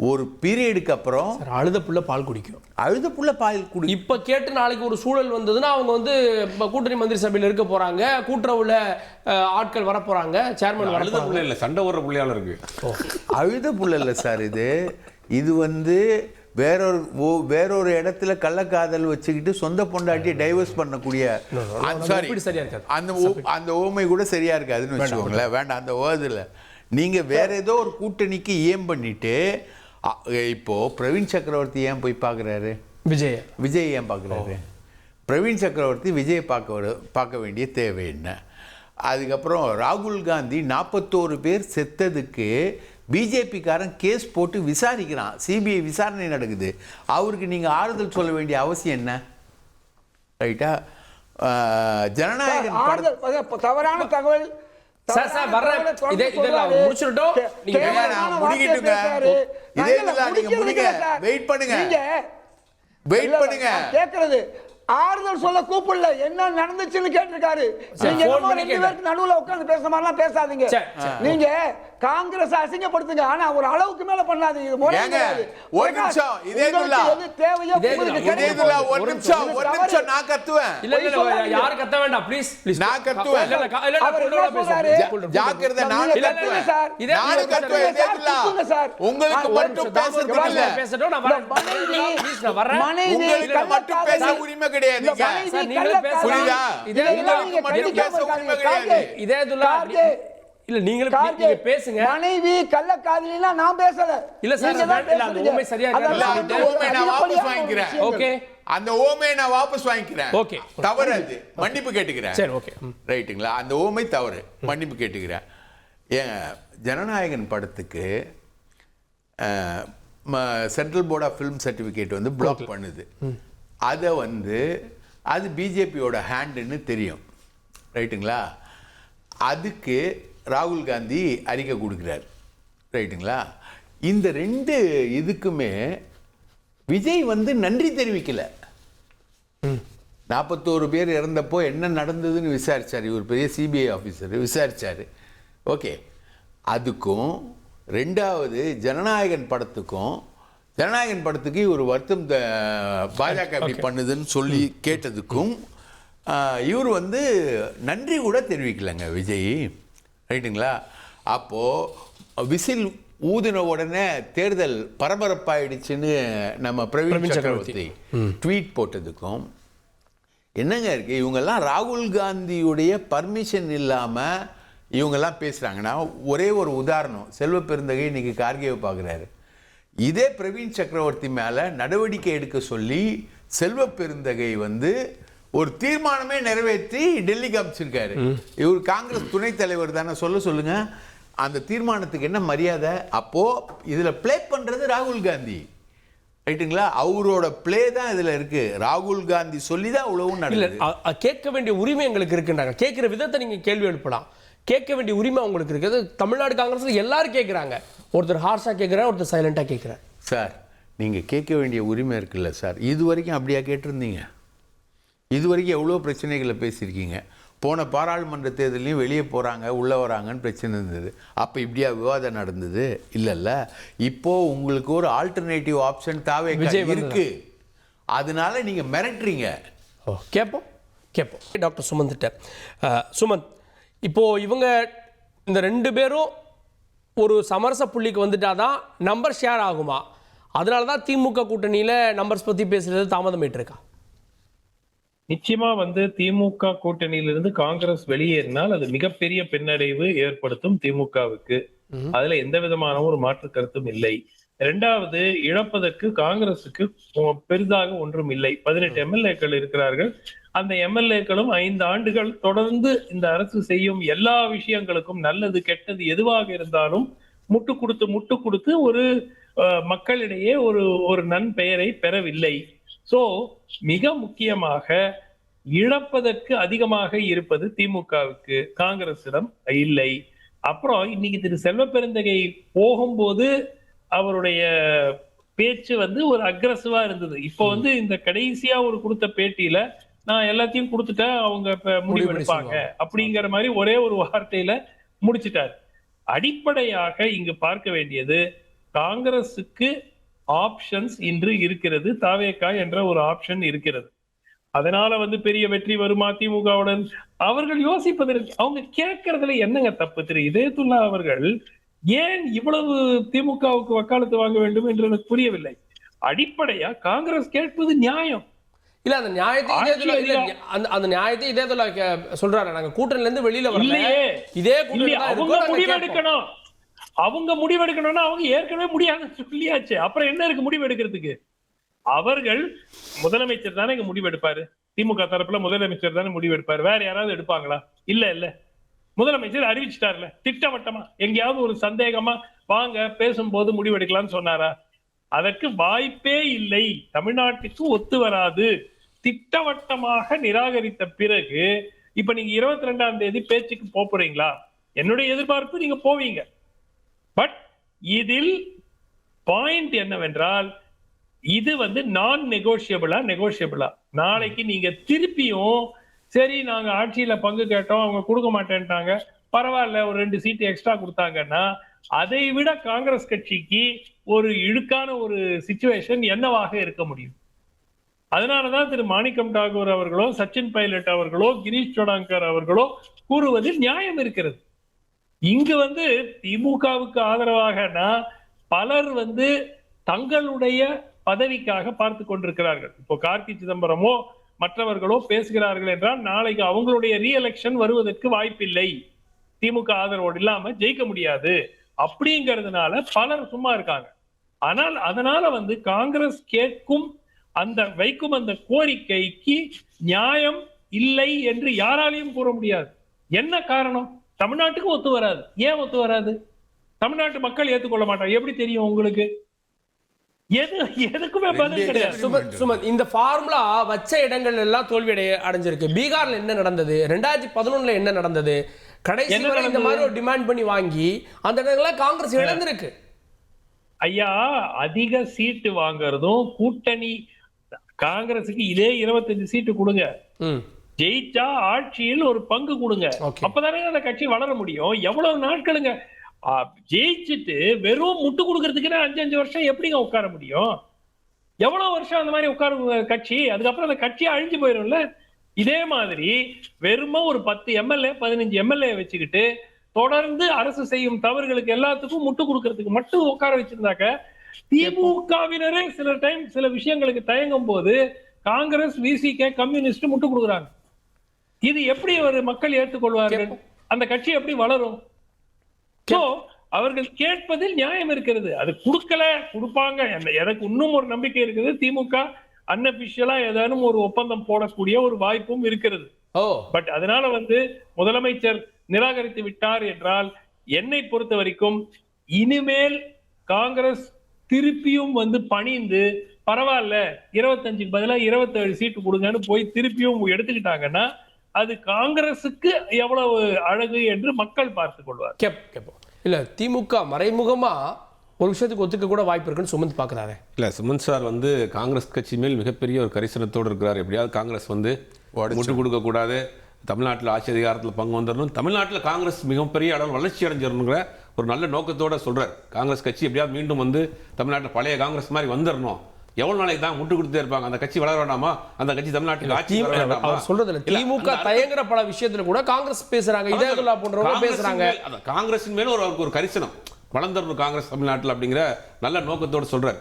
ஒரு பீரியடுக்கு அப்புறம் அழுத புள்ள பால் குடிக்கும், அழுத புள்ள பால் குடி. இப்போ கேட்டு நாளைக்கு ஒரு சூழல் வந்ததுன்னா அவங்க வந்து கூட்டணி மந்திரி சபையில் இருக்க போறாங்க, கூட்டுறவுல ஆட்கள் வர போறாங்க, சேர்மன் அழுத புள்ள இல்லை, சண்டை ஓடுற புள்ளையால இருக்கு. அழுத புள்ள இல்லை சார், இது வந்து வேறொரு இடத்துல கள்ளக்காதல் வச்சுக்கிட்டு சொந்த பொண்டாட்டியை டைவர்ஸ் பண்ணக்கூடிய அந்த ஓமை கூட சரியா இருக்காதுன்னு வச்சுக்கோங்களேன். வேண்டாம் அந்த வேர்டில். நீங்க வேற ஏதோ ஒரு கூட்டணிக்கு ஏம் பண்ணிட்டு இப்போ பிரவீன் சக்கரவர்த்தி ஏன் போய் பார்க்குறாரு? விஜய் ஏன் பார்க்குறாரு? பிரவீன் சக்கரவர்த்தி விஜயை பார்க்க வேண்டிய தேவை என்ன? அதுக்கப்புறம் ராகுல் காந்தி 41 பேர் செத்ததுக்கு பிஜேபிக்காரன் கேஸ் போட்டு விசாரிக்கிறான், சிபிஐ விசாரணை நடக்குது. அவருக்கு நீங்கள் ஆறுதல் சொல்ல வேண்டிய அவசியம் என்ன? ரைட்டா? ஜனநாயகம் தவறான தகவல் கேட்கறது ஆறுதல் சொல்ல கூப்பிடல, என்ன நடந்துச்சுன்னு கேட்டிருக்காரு. நடுவுல உட்கார்ந்து பேசுற மாதிரிலாம் பேசாதீங்க. நீங்க காங்கிரஸ் அசிங்கப்படுத்துங்க, ஆனா ஒரு அளவுக்கு மேல பண்ணாதீங்க. இது முறை கிடையாது. ஒரு நிமிஷம், ஒரு நிமிஷம் நான் கத்துவேன். யாரு கத்த வேண்டாம் ப்ளீஸ். நான் கத்துவேன். ஜாக்கிரதை, நான் கத்துவேன். உங்களுக்கு மட்டும் பேசுறது இல்ல, பேசட்டும், நான் வரேன் ப்ளீஸ், நான் வரேன். உங்களுக்கு மட்டும் பேச உரிமை கிடையாது. இல்ல நீங்க பேசுங்க. மனைவி கள்ளக்காதலினா நான் பேசல. இல்ல சார், அந்த ஓமை சரியா இல்ல. அந்த ஓமை நான் வாபஸ் வாங்கிக்கிறேன். ஓகே, அந்த ஓமை நான் வாபஸ் வாங்கிக்கிறேன். ஓகே, தவறு, அது மன்னிப்பு கேட்டுக்கிறேன். சரி, ஓகே, ரைட்டுங்களா? அந்த ஓமை தவறு, மன்னிப்பு கேட்டுக்கிறேன். ஏன் ஜனநாயகன் படத்துக்கு central board of film certificate வந்து பிளாக் பண்ணுது. அதை வந்து அது பிஜேபியோட ஹேண்டுன்னு தெரியும், ரைட்டுங்களா? அதுக்கு ராகுல் காந்தி அறிக்கை கொடுக்குறார், ரைட்டுங்களா? இந்த 2 இதுக்குமே விஜய் வந்து நன்றி தெரிவிக்கல. 41 பேர் இறந்தப்போ என்ன நடந்ததுன்னு விசாரிச்சார். இவர் பெரிய சிபிஐ ஆஃபீஸர் விசாரிச்சார். ஓகே, அதுக்கும் 2வது ஜனநாயகன் படத்துக்கு இவர் வருத்தம் பாஜக இப்படி பண்ணுதுன்னு சொல்லி கேட்டதுக்கும் இவர் வந்து நன்றி கூட தெரிவிக்கலைங்க விஜய். ரைட்டுங்களா? அப்போது விசில் ஊதின உடனே தேர்தல் பரபரப்பாயிடுச்சுன்னு நம்ம பிரவீன் சக்கரவர்த்தி ட்வீட் போட்டதுக்கும் என்னங்க இருக்கு? இவங்கெல்லாம் ராகுல் காந்தியுடைய பர்மிஷன் இல்லாமல் இவங்கெல்லாம் பேசுகிறாங்கன்னா, ஒரே ஒரு உதாரணம், செல்வ பெருந்தகை இன்னைக்கு கார்கேவை பார்க்குறாரு. இதே பிரவீன் சக்கரவர்த்தி மேலே நடவடிக்கை எடுக்க சொல்லி செல்வ பெருந்தகை வந்து ஒரு தீர்மானமே நிறைவேற்றி டெல்லிக்கு அமைச்சிருக்காரு. இவர் காங்கிரஸ் துணைத் தலைவர் தானே, சொல்லுங்க அந்த தீர்மானத்துக்கு என்ன மரியாதை? அப்போ இதுல ப்ளே பண்றது ராகுல் காந்தி. ரைட்டுங்களா? அவரோட ப்ளே தான் இதுல இருக்கு. ராகுல் காந்தி சொல்லி தான் உழவும் நடக்குது. கேட்க வேண்டிய உரிமை எங்களுக்கு இருக்குன்றாங்க. கேட்கிற விதத்தை நீங்க கேள்வி எழுப்பலாம். கேட்க வேண்டிய உரிமை உங்களுக்கு இருக்குது. தமிழ்நாடு காங்கிரஸ்ல எல்லாரும் கேட்குறாங்க. ஒருத்தர் ஹார்ஷா கேட்குறாரு, ஒருத்தர் சைலண்டா கேட்குறாரு. சார், நீங்க கேட்க வேண்டிய உரிமை இருக்குல்ல சார்? இது வரைக்கும் அப்படியா கேட்டிருந்தீங்க? இது வரைக்கும் எவ்வளோ பிரச்சனைகளை பேசியிருக்கீங்க. போன பாராளுமன்ற தேர்தலையும் வெளியே போகிறாங்க உள்ளே வராங்கன்னு பிரச்சனை இருந்தது. அப்போ இப்படியா விவாதம் நடந்தது? இல்லைல்ல. இப்போது உங்களுக்கு ஒரு ஆல்டர்னேட்டிவ் ஆப்ஷன் தாவே இருக்கு. அதனால நீங்கள் மிரட்டுறீங்க. கேட்போம். டாக்டர் சுமந்த்கிட்ட. சுமந்த், இப்போது இவங்க இந்த 2 பேரும் ஒரு சமரச புள்ளிக்கு வந்துட்டாதான் நம்பர் ஷேர் ஆகுமா? அதனால தான் திமுக கூட்டணியில் நம்பர்ஸ் பற்றி பேசுகிறது தாமதமாயிட்டு இருக்கா? நிச்சயமா வந்து திமுக கூட்டணியிலிருந்து காங்கிரஸ் வெளியேறினால் அது மிகப்பெரிய பின்னடைவு ஏற்படுத்தும் திமுகவுக்கு. அதுல எந்த விதமான ஒரு மாற்று கருத்தும் இல்லை. 2வது, இழப்பதற்கு காங்கிரசுக்கு பெரிதாக ஒன்றும் இல்லை. 18 எம்எல்ஏக்கள் இருக்கிறார்கள். அந்த எம்எல்ஏக்களும் 5 ஆண்டுகள் தொடர்ந்து இந்த அரசு செய்யும் எல்லா விஷயங்களுக்கும், நல்லது கெட்டது எதுவாக இருந்தாலும் முட்டு கொடுத்து ஒரு மக்களிடையே ஒரு நன்பெயரை பெறவில்லை. சோ மிக முக்கியமாக இழப்பதற்கு அதிகமாக இருப்பது திமுகவுக்கு, காங்கிரசிடம் இல்லை. அப்புறம் இன்னைக்கு திரு செல்வ பெருந்தகை போகும்போது அவருடைய பேச்சு வந்து ஒரு அக்ரஸிவா இருந்தது. இப்போ வந்து இந்த கடைசியா ஒரு கொடுத்த பேட்டியில நான் எல்லாத்தையும் கொடுத்துட்டேன், அவங்க முடிவெடுப்பாங்க அப்படிங்கிற மாதிரி ஒரே ஒரு வார்த்தையில முடிச்சிட்டார். அடிப்படையாக இங்கு பார்க்க வேண்டியது, காங்கிரசுக்கு ஆப்ஷன்ஸ் இன்று இருக்கிறது. தாவேகா என்ற ஒரு ஆப்ஷன் இருக்கிறது. அதனால வந்து பெரிய வெற்றி வருமா திமுகவுடன்? அவர்கள் யோசிப்பதற்கு, அவங்க கேட்கறதுல என்னங்க தப்பு? திரு இதயத்துல்லா அவர்கள் ஏன் இவ்வளவு திமுகவுக்கு வக்காலத்து வாங்க வேண்டும் என்று எனக்கு புரியவில்லை. அடிப்படையா காங்கிரஸ் கேட்பது நியாயம். இல்ல, அந்த நியாயத்தை இதயத்துல்லா சொல்றாரு. நாங்க கூட்டணில இருந்து வெளியில வரல, இதே அவங்க முடிவெடுக்கணும். அவங்க முடிவெடுக்கணும்னா அவங்க ஏற்கனவே முடியாதுன்னு சொல்லியாச்சு. அப்புறம் என்ன இருக்கு முடிவெடுக்கிறதுக்கு? அவர்கள் முதலமைச்சர் தானே இங்க முடிவெடுப்பாரு. திமுக தரப்புல முதலமைச்சர் தானே முடிவெடுப்பாரு. வேற யாராவது எடுப்பாங்களா? இல்ல முதலமைச்சர் அறிவிச்சிட்டார்ல திட்டவட்டமா. எங்கேயாவது ஒரு சந்தேகமா வாங்க பேசும்போது முடிவெடுக்கலாம்னு சொன்னாரா? அதற்கு வாய்ப்பே இல்லை. தமிழ்நாட்டுக்கு ஒத்து வராது. திட்டவட்டமாக நிராகரித்த பிறகு இப்ப நீங்க 22ஆம் தேதி பேச்சுக்கு போறீங்களா? என்னுடைய எதிர்பார்ப்பு நீங்க போவீங்க. பட் இதில் பாயிண்ட் என்னவென்றால், இது வந்து நான் நெகோஷியபிளா நாளைக்கு நீங்க திருப்பியும் சரி நாங்க ஆட்சியில பங்கு கேட்டோம், அவங்க கொடுக்க மாட்டேன்ட்டாங்க, பரவாயில்ல ஒரு 2 சீட்டு எக்ஸ்ட்ரா கொடுத்தாங்கன்னா, அதை விட காங்கிரஸ் கட்சிக்கு ஒரு இழுக்கான ஒரு சிச்சுவேஷன் என்னவாக இருக்க முடியும்? அதனாலதான் திரு மாணிக்கம் தாகூர் அவர்களோ, சச்சின் பைலட் அவர்களோ, கிரீஷ் சோடாங்கர் அவர்களோ கூறுவதில் நியாயம் இருக்கிறது. இங்கு வந்து திமுகவுக்கு ஆதரவாகனா பலர் வந்து தங்களுடைய பதவிக்காக பார்த்து கொண்டிருக்கிறார்கள். இப்போ கார்த்தி சிதம்பரமோ மற்றவர்களோ பேசுகிறார்கள் என்றால் நாளைக்கு அவங்களுடைய ரீஎலெக்ஷன் வருவதற்கு வாய்ப்பில்லை, திமுக ஆதரவோடு இல்லாம ஜெயிக்க முடியாது அப்படிங்கிறதுனால பலர் சும்மா இருக்காங்க. ஆனால் அதனால வந்து காங்கிரஸ் கேட்கும் வைக்கும் அந்த கோரிக்கைக்கு நியாயம் இல்லை என்று யாராலையும் கூற முடியாது. என்ன காரணம்? தமிழ்நாட்டுக்கு ஒத்து வராது. ஏன் ஒத்து வராது? தமிழ்நாட்டு மக்கள் ஏற்றுக்கொள்ள மாட்டாங்க. எப்படி தெரியும் உங்களுக்கு? எதுக்குமே பதில் கிடையாது. சுமந்த், இந்த ஃபார்முலா வச்ச இடங்கள் எல்லாம் தோல்வி அடைஞ்சிருக்கு. பீகார்ல என்ன நடந்தது? 2011 என்ன நடந்தது? கடைசி வரை இந்த மாதிரி ஒரு டிமாண்ட் பண்ணி வாங்கி அந்த இடங்கள்ல காங்கிரஸ் இழந்திருக்கு. ஐயா அதிக சீட்டு வாங்குறதும் கூட்டணி, காங்கிரஸுக்கு இதே 25 சீட்டு கொடுங்க, ஜெயிச்சா ஆட்சியில் ஒரு பங்கு கொடுங்க, அப்பதானே அந்த கட்சி வளர முடியும். எவ்வளவு நாட்களுங்க ஜெயிச்சுட்டு வெறும் முட்டு கொடுக்கறதுக்குன்னு 5 வருஷம் எப்படிங்க உட்கார முடியும்? எவ்வளவு வருஷம் அந்த மாதிரி உட்கார கட்சி? அதுக்கப்புறம் அந்த கட்சி அழிஞ்சு போயிரும்ல. இதே மாதிரி வெறும ஒரு 10 எம்எல்ஏ 15 எம்எல்ஏ வச்சுக்கிட்டு தொடர்ந்து அரசு செய்யும் தவறுகளுக்கு எல்லாத்துக்கும் முட்டு கொடுக்கறதுக்கு மட்டும் உட்கார வச்சிருந்தாக்க, திமுகவினரே சில டைம் சில விஷயங்களுக்கு தயங்கும் போது காங்கிரஸ், விசிகே, கம்யூனிஸ்ட் முட்டு கொடுக்குறாங்க. இது எப்படி ஒரு மக்கள் ஏற்றுக்கொள்வார்கள்? அந்த கட்சி எப்படி வளரும்? சோ அவர்கள் கேட்பதில் நியாயம் இருக்கிறது. அது கொடுக்கல, கொடுப்பாங்க. எனக்கு இன்னும் ஒரு நம்பிக்கை இருக்குது, திமுக அன்அபிஷியலா ஏதானும் ஒரு ஒப்பந்தம் போடக்கூடிய ஒரு வாய்ப்பும் இருக்கிறது. பட் அதனால முதலமைச்சர் நிராகரித்து விட்டார் என்றால், என்னை பொறுத்த வரைக்கும் இனிமேல் காங்கிரஸ் திருப்பியும் பணிந்து பரவாயில்ல 25க்கு பதிலா 27 சீட்டு கொடுங்கன்னு போய் திருப்பியும் எடுத்துக்கிட்டாங்கன்னா அது காங்கிரசுக்கு எவ்வளவு அழகு என்று மக்கள் பார்த்துக் கொள்வார். இல்ல திமுக மறைமுகமா ஒரு விஷயத்துக்கு ஒத்துக்க கூட வாய்ப்பு இருக்குன்னு சுமந்த் பாக்குறாரு. இல்ல சுமந்த் சார் காங்கிரஸ் கட்சி மேல் மிகப்பெரிய ஒரு கரிசனத்தோடு இருக்கிறார். எப்படியாவது காங்கிரஸ் முட்டு கொடுக்க கூடாது, தமிழ்நாட்டில் ஆட்சி அதிகாரத்தில் பங்கு வந்துடணும், தமிழ்நாட்டில் காங்கிரஸ் மிகப்பெரிய அளவில் வளர்ச்சி அடைஞ்சிடணுங்கிற ஒரு நல்ல நோக்கத்தோட சொல்றார். காங்கிரஸ் கட்சி எப்படியாவது மீண்டும் தமிழ்நாட்டில் பழைய காங்கிரஸ் மாதிரி வந்துடணும். எவ்வளவு நாளைக்கு தான் முட்டு கொடுத்தே இருப்பாங்க? அந்த கட்சி வளர வேண்டாமா? அந்த கட்சி தமிழ்நாட்டில் ஆட்சி அவர் சொல்றதுல திமுக தயங்குற பல விஷயத்துல கூட காங்கிரஸ் பேசுறாங்க, இதயதுல்லா போன்றவங்க பேசுறாங்க. காங்கிரஸின் மேல அவருக்கு ஒரு கரிசனம், வளர்ந்துடணும் காங்கிரஸ் தமிழ்நாட்டில் அப்படிங்கிற நல்ல நோக்கத்தோடு சொல்றார்.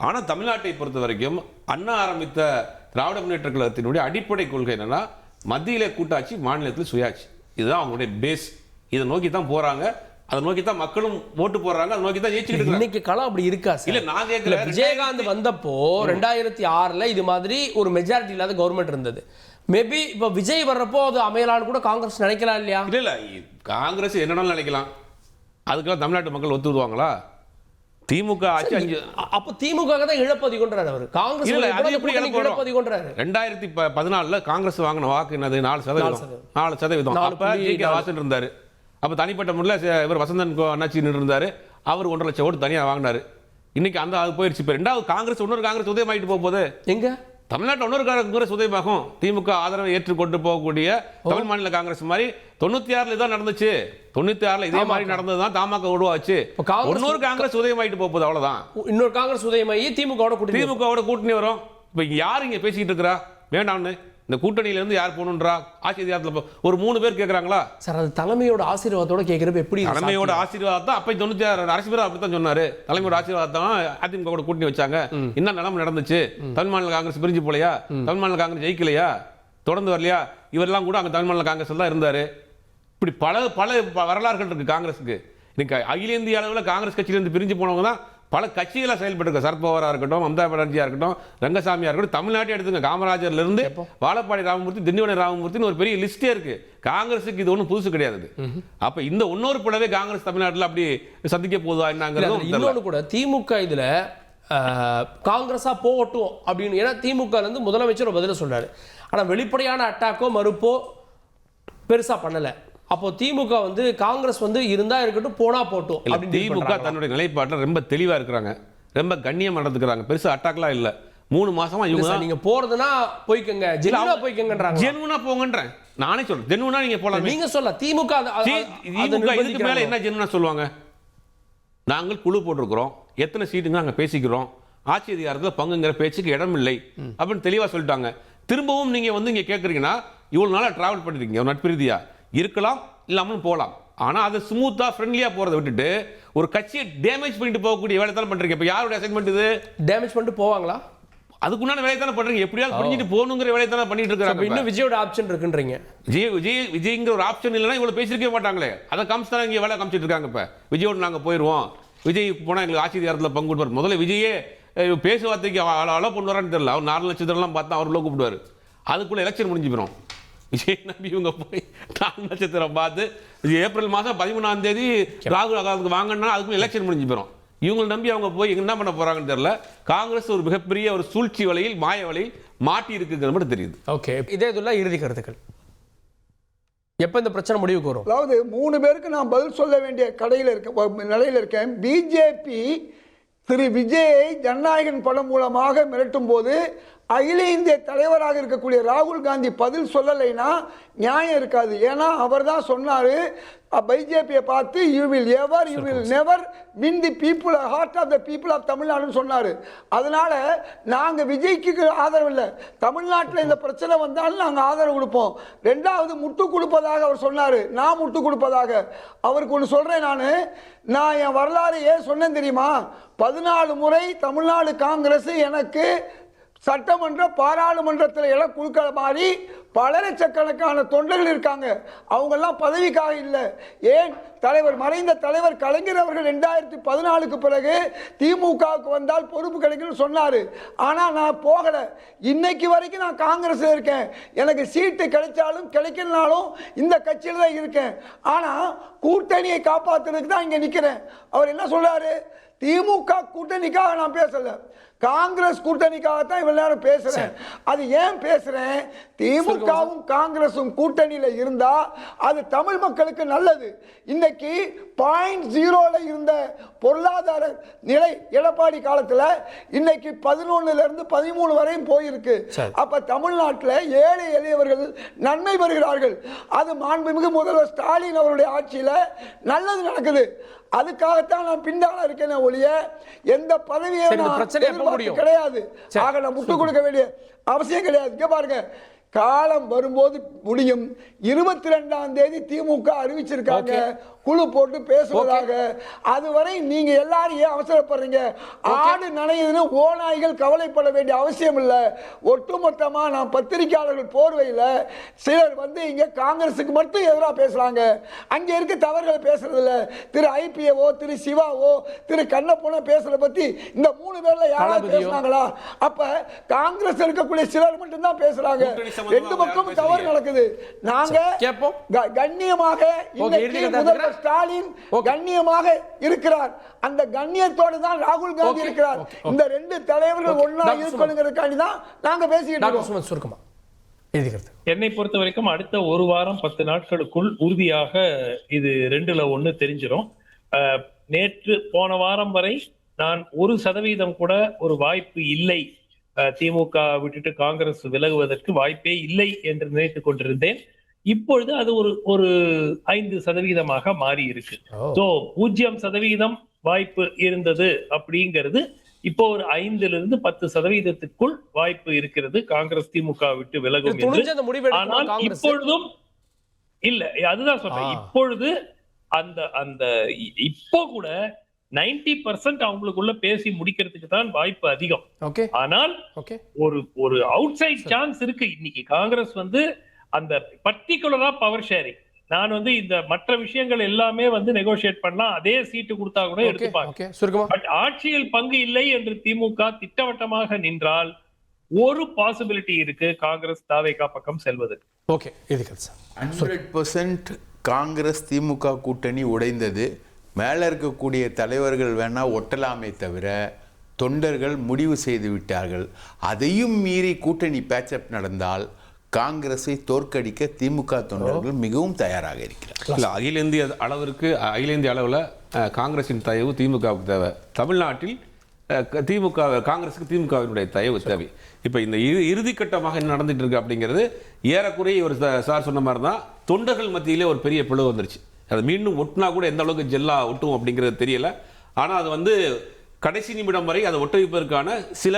ஆனா தமிழ்நாட்டை பொறுத்த வரைக்கும் அண்ணா ஆரம்பித்த திராவிட முன்னேற்ற கழகத்தினுடைய அடிப்படை கொள்கை என்னன்னா, மத்தியிலே கூட்டாட்சி, மாநிலத்தில் சுயாட்சி. இதுதான் அவங்களுடைய பேஸ். இதை நோக்கி தான் போறாங்க, அதை நோக்கி தான் மக்களும் ஓட்டு போடுறாங்க, அதை நோக்கி தான் ஜெயிச்சுக்கிட்டு. இன்னைக்கு காலம் அப்படி இருக்கா? இல்ல நான் கேட்கல. விஜயகாந்த் வந்தப்போ 2006 இது மாதிரி ஒரு மெஜாரிட்டி இல்லாத கவர்மெண்ட் இருந்தது. மேபி இப்ப விஜய் வர்றப்போ அது அமையலான்னு கூட காங்கிரஸ் நினைக்கலாம் இல்லையா? இல்ல காங்கிரஸ் என்னன்னாலும் நினைக்கலாம், அதுக்கெல்லாம் தமிழ்நாட்டு மக்கள் ஒத்துக்குவாங்களா? திமுக ஆட்சி அப்ப திமுக தான் இழப்பதிகொன்றார் அவர். காங்கிரஸ் இழப்பதிகொன்றார். 2014 காங்கிரஸ் வாங்கின வாக்கு என்னது? 4%. அப்ப ஜி.கே. வாசன் இருந்தாரு. அப்ப தனிப்பட்ட முறையில் இவர் வசந்தன் அண்ணாச்சி இருந்தாரு, அவர் 1.5 லட்சம் ஓட்டு தனியாக வாங்கினாரு. இன்னைக்கு அது போயிருச்சு. இப்போ ரெண்டாவது காங்கிரஸ் இன்னொரு காங்கிரஸ் உதயமாயிட்டு போகுது. எங்க தமிழ்நாட்டில் இன்னொரு காங்கிரஸ் உதயமாகும். திமுக ஆதரவை ஏற்றுக்கொண்டு போகக்கூடிய தமிழ் மாநில காங்கிரஸ் மாதிரி 96 தான் நடந்துச்சு. 96 இதே மாதிரி நடந்ததுதான் தமாக உருவாச்சு. இன்னொரு காங்கிரஸ் உதயமாயிட்டு போகுது, அவ்வளவுதான். இன்னொரு காங்கிரஸ் உதயமாயி திமுகவோட கூட்டணி வரும். இப்ப யார் இங்க பேசிக்கிட்டு இருக்கிறா வேண்டாம்னு? இந்த கூட்டணியில இருந்து யார் போகணுன்றா? ஆட்சி அதிகாரத்தில் ஒரு 3 பேர் கேட்கறாங்களா சார்? அது தலைமையோட ஆசீர்வாதத்தோட கேட்கிறப்ப எப்படி? தலைமையோட ஆசீர்வாதம் தான். அப்ப 96 அரசியல் அப்படித்தான் சொன்னாரு. தலைமையோட ஆசீர்வாதம் அதிமுக கூட கூட்டணி வச்சாங்க. என்ன நிலைமை நடந்துச்சு? தமிழ் மாநில காங்கிரஸ் பிரிஞ்சு போலையா? தமிழ் மாநில காங்கிரஸ் ஜெயிக்கலையா? தொடர்ந்து வரலையா? இவரெல்லாம் கூட அங்க தமிழ் மாநில காங்கிரஸ் தான் இருந்தாரு. இப்படி பல வரலாறுகள் இருக்கு காங்கிரஸுக்கு. இன்னைக்கு அகில இந்திய அளவில் காங்கிரஸ் கட்சியிலிருந்து பிரிஞ்சு போனவங்க தான் பல கட்சிகளை செயல்பட்டு. சரத்பவாரா இருக்கட்டும், மம்தா பானர்ஜியா இருக்கட்டும், ரங்கசாமியா இருக்கட்டும், தமிழ்நாட்டை எடுத்துங்க. காமராஜர்ல இருந்து வாழப்பாடி ராமமூர்த்தி, திண்டிவனம் ராமமூர்த்தின்னு ஒரு பெரிய லிஸ்டே இருக்கு. காங்கிரஸுக்கு இது ஒன்றும் புதுசு கிடையாது. அப்ப இந்த இன்னொரு படவே காங்கிரஸ் தமிழ்நாட்டில் அப்படி சந்திக்க போதா என்னங்கிறது. இன்னொன்று கூட திமுக இதுல காங்கிரஸா போகட்டும் அப்படின்னு, ஏன்னா திமுக இருந்து முதலமைச்சர் பதில சொல்றாரு. ஆனா வெளிப்படையான அட்டாக்கோ மறுப்போ பெருசா பண்ணல. அப்போ திமுக காங்கிரஸ் இருந்தா இருக்கட்டும், போனா போட்டும். திமுக தன்னுடைய நிலைப்பாட்டில் ரொம்ப தெளிவா இருக்கிறாங்க, ரொம்ப கண்ணியம் நடந்துக்கிறாங்க. பெருசா அட்டாக்லாம் இல்ல. 3 மாசமா இவங்க நீங்க போறதுன்னா போய்க்கங்க, ஜெனுவனா போய்க்கங்கன்றாங்க. ஜெனுவனா போங்கன்றேன் நானே சொல்றேன். ஜெனுவனா நீங்க போலாம். நீங்க சொல்ல திமுக இதுக்கு மேல என்ன ஜெனுவனா சொல்லுவாங்க? நாங்கள் குழு போட்டிருக்கிறோம், எத்தனை சீட்டுங்க நாங்க பேசிக்கிறோம், ஆட்சி அதிகாரத்தில் பங்குங்கிற பேச்சுக்கு இடம் இல்லை அப்படின்னு தெளிவா சொல்லிட்டாங்க. திரும்பவும் நீங்க இங்க கேட்குறீங்கன்னா, இவ்வளவு நாளா டிராவல் பண்ணிருக்கீங்க, ஒரு நட்பிரீதியா இருக்கலாம், இல்லாமல் போகலாம். ஆனா அதை ஸ்மூத்தா ஃப்ரெண்ட்லியா போறதை விட்டுட்டு ஒரு கட்சியை டேமேஜ் பண்ணிட்டு போகக்கூடிய வேலை தான் பண்றீங்க. இப்ப யாருடைய அசைன்மெண்ட் இது? டேமேஜ் பண்ணிட்டு போவாங்களா? அதுக்குண்டான வேலை தானே பண்றீங்க. எப்படியாவது புரிஞ்சிட்டு போகணுங்கிற வேலை தானே பண்ணிட்டு இருக்காங்க. இன்னும் விஜயோட ஆப்ஷன் இருக்குன்றீங்க. விஜய்ங்கிற ஒரு ஆப்ஷன் இல்லைன்னா இவ்வளவு பேசிருக்கவே மாட்டாங்களே. அதை காமிச்சு இங்க வேலை காமிச்சிட்டு இருக்காங்க. இப்ப விஜயோடு நாங்க போயிருவோம், விஜய் போனா எங்களுக்கு ஆட்சி அதிகாரத்தில் பங்கு கொடுப்பார். முதல்ல விஜயே பேசுவார்த்தைக்கு அலோ பண்ணுவாரான்னு தெரியல. அவர் 4 லட்சத்திரம் பார்த்தா அவர் லோக்கு போடுவார். அதுக்குள்ள எலெக்ஷன் முடிஞ்சு போயிடும். விஜய் நம்பி இவங்க போய் 4 நட்சத்திரம் பார்த்து ஏப்ரல் மாதம் 13ஆம் தேதி ராகுல் காந்திக்கு வாங்கினா அதுக்கு எலெக்ஷன் முடிஞ்சு போயிடும். இவங்களை நம்பி அவங்க போய் என்ன பண்ண போறாங்கன்னு தெரியல. காங்கிரஸ் ஒரு மிகப்பெரிய ஒரு சூழ்ச்சி வலையில், மாய வலையில் மாட்டி இருக்குங்கிறது மட்டும் தெரியுது. ஓகே, இதே இதெல்லாம் இறுதி கருத்துக்கள். எப்போ இந்த பிரச்சனை முடிவுக்கு வரும்? அதாவது 3 பேருக்கு நான் பதில் சொல்ல வேண்டிய நிலையில் இருக்கேன். பிஜேபி திரு விஜயை ஜனநாயகன் படம் மூலமாக மிரட்டும் போது அகில இந்திய தலைவராக இருக்கக்கூடிய ராகுல் காந்தி பதில் சொல்லலைன்னா நியாயம் இருக்காது. ஏன்னா அவர் தான் சொன்னார், பிஜேபியை பார்த்து you will never win the people heart of the people of தமிழ்நாடுன்னு சொன்னார். அதனால நாங்கள் விஜய்க்கு ஆதரவு இல்லை, தமிழ்நாட்டில் இந்த பிரச்சனை வந்தாலும் நாங்கள் ஆதரவு கொடுப்போம். ரெண்டாவது முட்டு கொடுப்பதாக அவர் சொன்னார், நான் முட்டு கொடுப்பதாக. அவருக்கு ஒன்று சொல்கிறேன், நான் என் வரலாறு ஏன் சொன்னேன் தெரியுமா? 14 முறை தமிழ்நாடு காங்கிரஸ் எனக்கு சட்டமன்ற பாராளுமன்றத்தில் இடம் கொடுக்கிற மாதிரி பல லட்சக்கணக்கான தொண்டர்கள் இருக்காங்க. அவங்கெல்லாம் பதவிக்காக இல்லை. ஏன் மறைந்த தலைவர் கலைஞர் அவர்கள் 2014க்கு பிறகு திமுகவுக்கு வந்தால் பொறுப்பு கிடைக்கும்னு சொன்னார். ஆனால் நான் போகலை. இன்னைக்கு வரைக்கும் நான் காங்கிரஸில் இருக்கேன். எனக்கு சீட்டு கிடைச்சாலும் கிடைக்கலனாலும் இந்த கட்சியில் தான் இருக்கேன். ஆனால் கூட்டணியை காப்பாற்றுறதுக்கு தான் இங்கே நிற்கிறேன். அவர் என்ன சொல்றாரு? திமுக கூட்டணிக்காக நான் பேசல, காங்கிரஸ் கூட்டணிக்காகத்தான் இவ்வளவு நேரம் பேசுறேன். அது ஏன் பேசுறேன்? திமுகவும் காங்கிரசும் கூட்டணியில இருந்தா அது தமிழ் மக்களுக்கு நல்லது. இன்னைக்கு 0.0 இருந்த பொருளாதார நிலை எடப்பாடி காலத்துல இன்னைக்கு 11ல இருந்து 13 வரையும் போயிருக்கு. அப்ப தமிழ்நாட்டில் ஏழை எளியவர்கள் நன்மை பெறுகிறார்கள். அது மாண்புமிகு முதல்வர் ஸ்டாலின் அவருடைய ஆட்சியில நல்லது நடக்குது. அதுக்காகத்தான் நான் பின்னால இருக்கேன் ஒழிய எந்த பதவியை கிடையாது. ஆக நான் முட்டு கொடுக்க வேண்டிய அவசியம் கிடையாது. இங்க பாருங்க, காலம் வரும்போது முடியும். 22ஆம் தேதி திமுக அறிவிச்சிருக்காங்க குழு போட்டு பேசுவதாக. அதுவரை நீங்க எல்லாரும் ஏன் அவசரப்படுறீங்க? ஆடு நனையுதுன்னு ஓநாய்கள் கவலைப்பட வேண்டிய அவசியம் இல்லை. ஒட்டுமொத்தமா நான் பத்திரிகையாளர்கள் போர்வையில் சிலர் இங்க காங்கிரசுக்கு மட்டும் எதிராக பேசுறாங்க. அங்க இருக்க தவறுகளை பேசுறது இல்ல. திரு ஐபிஏவோ திரு சிவாவோ திரு கண்ணப்பனோ பேசுறத பத்தி இந்த 3 பேர்ல யாராவது பேசுறாங்களா? அப்ப காங்கிரஸ் இருக்கக்கூடிய சிலர் மட்டும் தான் பேசுறாங்க. 2 பக்கம் தவறு நடக்குது. நாங்க கண்ணியமாக முதல்வர் ஸ்டாலின் கண்ணியமாக இருக்கிறார். அந்த கண்ணியத்தோடு தான் ராகுல் காந்தி இருக்கிறார். இந்த 2 தலைவர்கள் ஒன்னா இருக்கணுங்கிறதுக்காண்டி தான் நாங்க பேசிக்கிட்டு இருக்கோம். என்னை பொறுத்த வரைக்கும் அடுத்த 1 வாரம் 10 நாட்களுக்குள் உறுதியாக இது 2ல 1 தெரிஞ்சிடும். போன வாரம் வரை நான் 1% கூட ஒரு வாய்ப்பு இல்லை, திமுக விட்டுட்டு காங்கிரஸ் விலகுவதற்கு வாய்ப்பே இல்லை என்று நினைத்துக் கொண்டிருந்தேன். இப்பொழுது அது ஒரு 5% மாறி இருக்கு. சோ 0% வாய்ப்பு இருந்தது அப்படிங்கிறது இப்போ ஒரு 5லிருந்து 10% வாய்ப்பு இருக்கிறது காங்கிரஸ் திமுக விட்டு விலகும் என்று. ஆனால் இப்பொழுதும் இல்ல, அதுதான் சொல்றேன். இப்பொழுது அந்த இப்போ கூட 90% அவங்களுக்குள்ள பேசி முடிக்கிறதுக்கு தான் வாய்ப்பு அதிகம். ஆனால் ஒரு அவுட் சைட் சான்ஸ் இருக்கு. இன்னைக்கு காங்கிரஸ் அந்த பர்டிகுலரா பவர் ஷேரிங், நான் இந்த மற்ற விஷயங்கள் எல்லாமே நெகோசியேட் பண்ணலாம், அதே சீட்டு கொடுத்தா கூட எடுத்துப்பாங்க. பட் ஆட்சியில் பங்கு இல்லை என்று திமுக திட்டவட்டமாக நின்றால் ஒரு பாசிபிலிட்டி இருக்கு காங்கிரஸ் தாவேகா பக்கம் செல்வது. 100% காங்கிரஸ் திமுக கூட்டணி உடைந்தது. மேலே இருக்கக்கூடிய தலைவர்கள் வேணா ஒட்டலாமே தவிர தொண்டர்கள் முடிவு செய்து விட்டார்கள். அதையும் மீறி கூட்டணி பேச்சப் நடந்தால் காங்கிரஸை தோற்கடிக்க திமுக தொண்டர்கள் மிகவும் தயாராக இருக்கிறார். அகில இந்திய அளவில் காங்கிரசின் தயவு திமுகவுக்கு தேவை. தமிழ்நாட்டில் காங்கிரஸுக்கு திமுகவினுடைய தயவு தேவை. இப்போ இந்த இறுதிக்கட்டமாக என்ன நடந்துட்டு இருக்கு அப்படிங்கிறது ஏறக்குறைய ஒரு சார் சொன்ன மாதிரி தான். தொண்டர்கள் மத்தியிலே ஒரு பெரிய பிளவு வந்துருச்சு. அது மீண்டும் ஒட்டினா கூட எந்த அளவுக்கு ஜெல்லா ஒட்டும் அப்படிங்கிறது தெரியல. ஆனால் அது கடைசி நிமிடம் வரை அதை ஒட்ட வைப்பதற்கான சில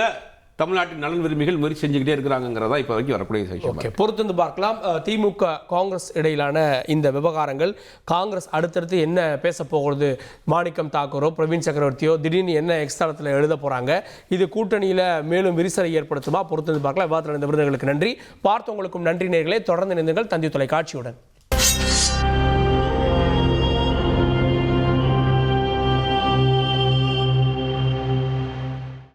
தமிழ்நாட்டின் நலன் விரும்பிகள் முயற்சி செஞ்சுக்கிட்டே இருக்கிறாங்கிறதா இப்போ வரைக்கும் வரக்கூடிய விஷயம். பொறுத்திருந்து பார்க்கலாம். திமுக காங்கிரஸ் இடையிலான இந்த விவகாரங்கள், காங்கிரஸ் அடுத்தடுத்து என்ன பேச போகிறது, மாணிக்கம் தாக்கூரோ பிரவீன் சக்கரவர்த்தியோ திடீர்னு என்ன எக்ஸ்தலத்தில் எழுத போகிறாங்க, இது கூட்டணியில் மேலும் விரிசலை ஏற்படுத்துமா? பொறுத்திருந்து பார்க்கலாம். விவாதத்தில் இந்த விருதுகளுக்கு நன்றி. பார்த்தவங்களுக்கும் நன்றி நேயர்களே. தொடர்ந்து இணைந்தீர்கள் தந்தி தொலைக்காட்சியுடன்.